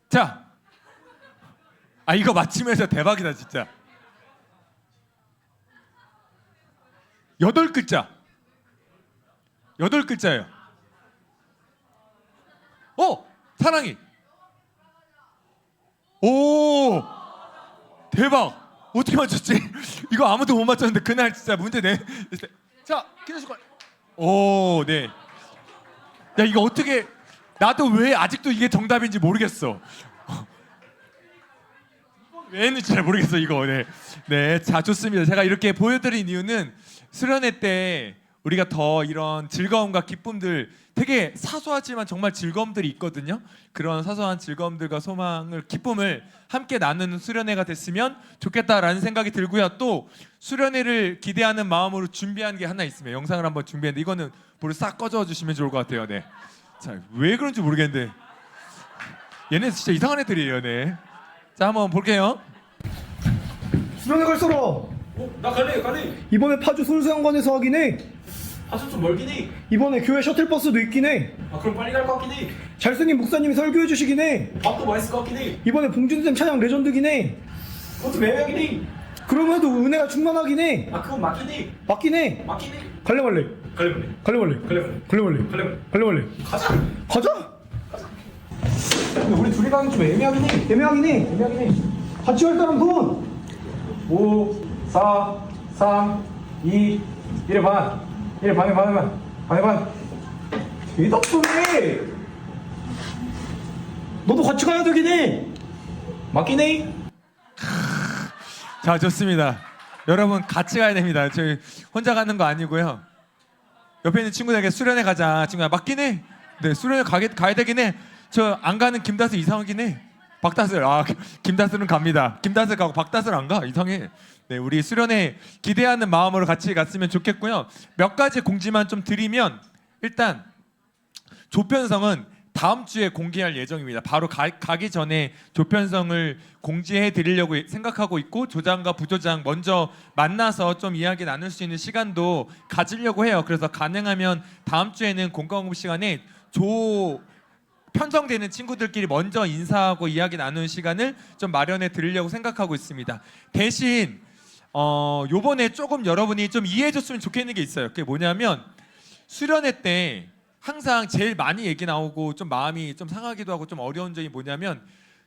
자, 이거 맞히면서 대박이다 진짜. 8글자. 8글자예요. 사랑이. 오, 대박. 어떻게 맞췄지? 이거 아무도 못 맞췄는데 그날 진짜 문제 내. 자, 기대주권. 오, 네. 야 이거 어떻게 나도 왜 아직도 이게 정답인지 모르겠어. 왜 했는지 잘 모르겠어 이거. 네. 네, 자 좋습니다. 제가 이렇게 보여드린 이유는 수련회 때 우리가 더 이런 즐거움과 기쁨들 되게 사소하지만 정말 즐거움들이 있거든요. 그런 사소한 즐거움들과 소망을 기쁨을 함께 나누는 수련회가 됐으면 좋겠다라는 생각이 들고요. 또 수련회를 기대하는 마음으로 준비한 게 하나 있습니다. 영상을 한번 준비했는데 이거는 불을 싹 꺼져 주시면 좋을 것 같아요. 네. 자, 왜 그런지 모르겠는데 얘네 진짜 이상한 애들이에요. 네. 자, 한번 볼게요. 수련회 갈 사람 나 갈래. 이번에 파주 솔수영관에서 하긴 해. 아주 좀 멀긴 해. 이번에 교회 셔틀버스도 있긴 해. 아 그럼 빨리 갈 것 같긴 해. 잘생긴 목사님이 설교해 주시긴 해. 밥도 맛있을 것 같긴 해. 이번에 봉준쌤 찬양 레전드긴 해. 그것도 매매하긴 해. 그럼에도 은혜가 충만하긴 해. 아 그건 맞긴 해. 맞긴 해. 맞긴 해. 갈래 말래? 갈래. 갈래 말래? 갈래. 갈래 말래? 갈래. 갈래 말래? 가자. 가자. 근데 우리 둘이 가는 좀 애매하긴 해. 애매하긴 해. 애매하긴 해. 같이 갈 사람 손. 5, 4, 3, 2, 1의 반. 1의 반의 반. 대답해. 너도 같이 가야 되긴 해. 맞긴 해. 자, 좋습니다. 여러분 같이 가야 됩니다. 저희 혼자 가는 거 아니고요. 옆에 있는 친구들에게 수련회 가자. 친구야 맞긴 해. 네, 수련회 가야 되긴 해. 저 안 가는 김다슬 이상하긴 해. 박다슬 김다슬은 갑니다. 김다슬 가고 박다슬 안 가. 이상해. 네, 우리 수련회 기대하는 마음으로 같이 갔으면 좋겠고요. 몇 가지 공지만 좀 드리면 일단 조편성은 다음 주에 공개할 예정입니다. 바로 가기 전에 조편성을 공지해 드리려고 생각하고 있고 조장과 부조장 먼저 만나서 좀 이야기 나눌 수 있는 시간도 가지려고 해요. 그래서 가능하면 다음 주에는 공과공부 시간에 편성되는 친구들끼리 먼저 인사하고 이야기 나누는 시간을 좀 마련해 드리려고 생각하고 있습니다. 대신 요번에 조금 여러분이 좀 이해해 줬으면 좋겠는 게 있어요. 그게 뭐냐면 수련회 때 항상 제일 많이 얘기 나오고 좀 마음이 좀 상하기도 하고 좀 어려운 점이 뭐냐면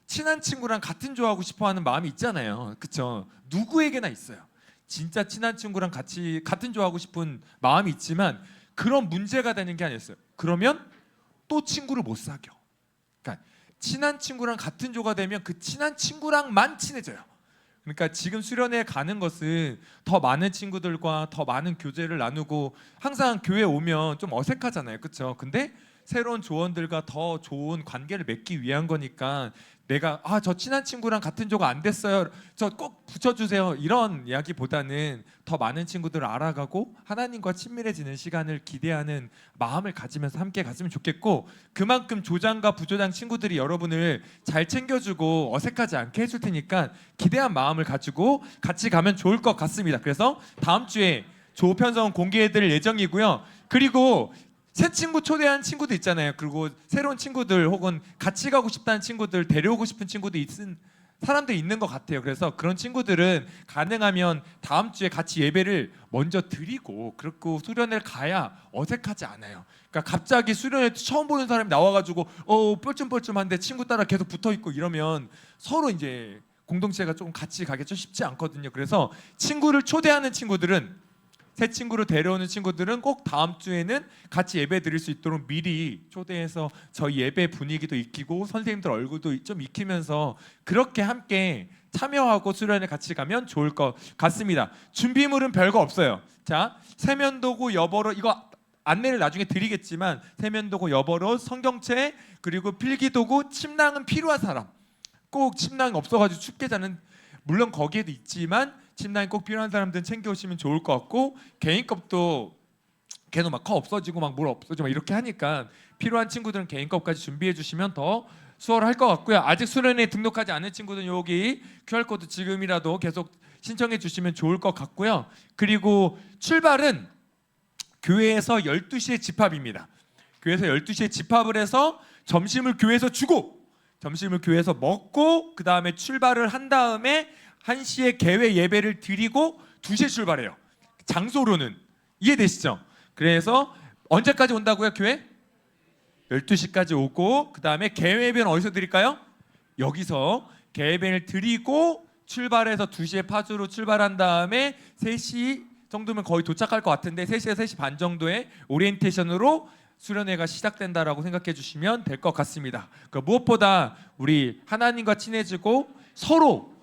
친한 친구랑 같은 조하고 싶어하는 마음이 있잖아요. 그렇죠? 누구에게나 있어요. 진짜 친한 친구랑 같은 조하고 싶은 마음이 있지만 그런 문제가 되는 게 아니었어요. 그러면 또 친구를 못 사겨. 그러니까 친한 친구랑 같은 조가 되면 그 친한 친구랑만 친해져요. 그러니까 지금 수련회에 가는 것은 더 많은 친구들과 더 많은 교제를 나누고 항상 교회 오면 좀 어색하잖아요. 그렇죠? 근데 새로운 조원들과 더 좋은 관계를 맺기 위한 거니까 내가 저 친한 친구랑 같은 조가 안 됐어요. 저 꼭 붙여주세요. 이런 이야기보다는 더 많은 친구들을 알아가고 하나님과 친밀해지는 시간을 기대하는 마음을 가지면서 함께 갔으면 좋겠고 그만큼 조장과 부조장 친구들이 여러분을 잘 챙겨주고 어색하지 않게 해줄 테니까 기대한 마음을 가지고 같이 가면 좋을 것 같습니다. 그래서 다음 주에 조 편성 공개해드릴 예정이고요. 그리고 새 친구 초대한 친구도 있잖아요. 그리고 새로운 친구들 혹은 같이 가고 싶다는 친구들 데려오고 싶은 친구도 사람들이 있는 것 같아요. 그래서 그런 친구들은 가능하면 다음 주에 같이 예배를 먼저 드리고 그리고 수련회를 가야 어색하지 않아요. 그러니까 갑자기 수련회 처음 보는 사람이 나와가지고 뻘쭘뻘쭘한데 친구 따라 계속 붙어있고 이러면 서로 이제 공동체가 조금 같이 가기 좀 쉽지 않거든요. 그래서 친구를 초대하는 친구들은 새 친구를 데려오는 친구들은 꼭 다음 주에는 같이 예배 드릴 수 있도록 미리 초대해서 저희 예배 분위기도 익히고 선생님들 얼굴도 좀 익히면서 그렇게 함께 참여하고 수련회 같이 가면 좋을 것 같습니다. 준비물은 별거 없어요. 자, 세면도구, 여벌옷 이거 안내를 나중에 드리겠지만 세면도구, 여벌옷, 성경책 그리고 필기도구, 침낭은 필요한 사람 꼭 침낭 없어가지고 춥게 자는 물론 거기에도 있지만 침낭이 꼭 필요한 사람들은 챙겨오시면 좋을 것 같고 개인컵도 계속 막 컵 없어지고 막 물 없어지고 막 이렇게 하니까 필요한 친구들은 개인컵까지 준비해 주시면 더 수월할 것 같고요. 아직 수련회에 등록하지 않은 친구들은 여기 QR코드 지금이라도 계속 신청해 주시면 좋을 것 같고요. 그리고 출발은 교회에서 12시에 집합입니다. 교회에서 12시에 집합을 해서 점심을 교회에서 주고 점심을 교회에서 먹고 그 다음에 출발을 한 다음에 1시에 개회 예배를 드리고 2시에 출발해요. 장소로는 이해되시죠? 그래서 언제까지 온다고요? 교회? 12시까지 오고 그 다음에 개회 예배는 어디서 드릴까요? 여기서 개회 예배를 드리고 출발해서 2시에 파주로 출발한 다음에 3시 정도면 거의 도착할 것 같은데 3시에서 3시 반 정도에 오리엔테이션으로 수련회가 시작된다라고 생각해 주시면 될 것 같습니다. 그러니까 무엇보다 우리 하나님과 친해지고 서로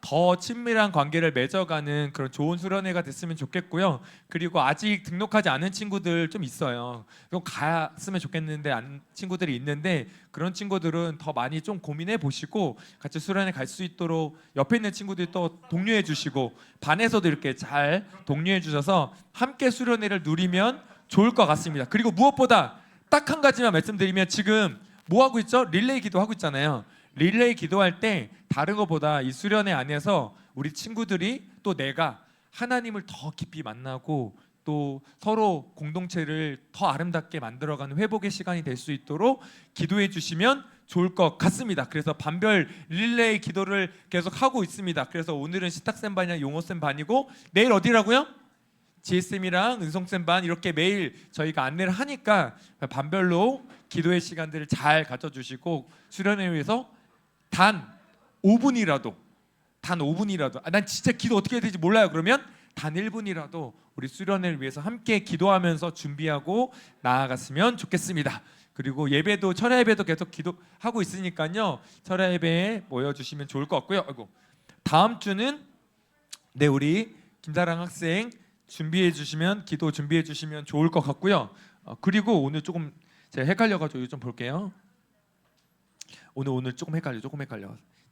더 친밀한 관계를 맺어가는 그런 좋은 수련회가 됐으면 좋겠고요. 그리고 아직 등록하지 않은 친구들 좀 있어요. 좀 갔으면 좋겠는데 친구들이 있는데 그런 친구들은 더 많이 좀 고민해 보시고 같이 수련회 갈 수 있도록 옆에 있는 친구들이 또 독려해 주시고 반에서도 이렇게 잘 독려해 주셔서 함께 수련회를 누리면 좋을 것 같습니다. 그리고 무엇보다 딱 한 가지만 말씀드리면 지금 뭐 하고 있죠? 릴레이 기도하고 있잖아요. 릴레이 기도할 때 다른 것보다 이 수련회 안에서 우리 친구들이 또 내가 하나님을 더 깊이 만나고 또 서로 공동체를 더 아름답게 만들어가는 회복의 시간이 될 수 있도록 기도해 주시면 좋을 것 같습니다. 그래서 반별 릴레이 기도를 계속 하고 있습니다. 그래서 오늘은 시탁쌤 반이랑 용호쌤 반이고 내일 어디라고요? 지혜쌤이랑 은성쌤 반 이렇게 매일 저희가 안내를 하니까 반별로 기도의 시간들을 잘 가져주시고 수련회 위해서 단 5분이라도 난 진짜 기도 어떻게 해야 되지 몰라요. 그러면 단 1분이라도 우리 수련회를 위해서 함께 기도하면서 준비하고 나아갔으면 좋겠습니다. 그리고 예배도 철야 예배도 계속 기도하고 있으니까요. 철야 예배에 모여주시면 좋을 것 같고요. 아이고. 다음 주는 네 우리 김사랑 학생 준비해 주시면 기도 준비해 주시면 좋을 것 같고요. 그리고 오늘 조금 제가 헷갈려가지고 이거 좀 볼게요. 오늘 조금 헷갈려.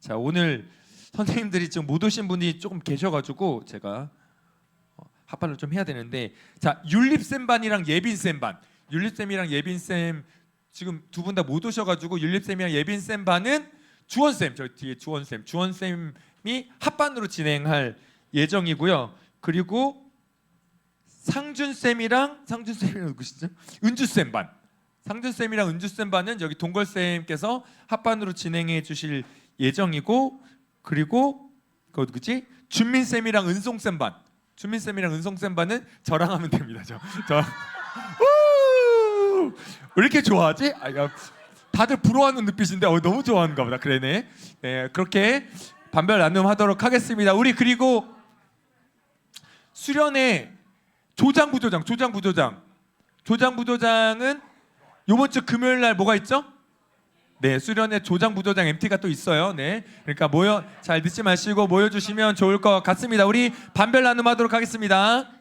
자 오늘 선생님들이 지금 못 오신 분이 조금 계셔가지고 제가 합반을 좀 해야 되는데 자 율립쌤 반이랑 예빈쌤 반 율립쌤이랑 예빈쌤 지금 두 분 다 못 오셔가지고 율립쌤이랑 예빈쌤 반은 주원쌤 저 뒤에 주원쌤이 합반으로 진행할 예정이고요. 그리고 상준쌤이랑 누구시죠? 은주쌤 반 상준쌤이랑 은주쌤 반은 여기 동걸쌤께서 합반으로 진행해 주실 예정이고 그리고 그 누구지? 준민쌤이랑 은송쌤 반은 저랑 하면 됩니다. 저. 왜 이렇게 좋아하지? 다들 부러워하는 눈빛인데 너무 좋아하는가 보다. 그러네. 네, 그렇게 반별 나눔하도록 하겠습니다. 우리 그리고 수련회 조장부조장은 이번 주 금요일 날 뭐가 있죠? 네, 수련회 조장부조장 MT가 또 있어요. 네, 그러니까 잘 늦지 마시고 모여주시면 좋을 것 같습니다. 우리 반별 나눔하도록 하겠습니다.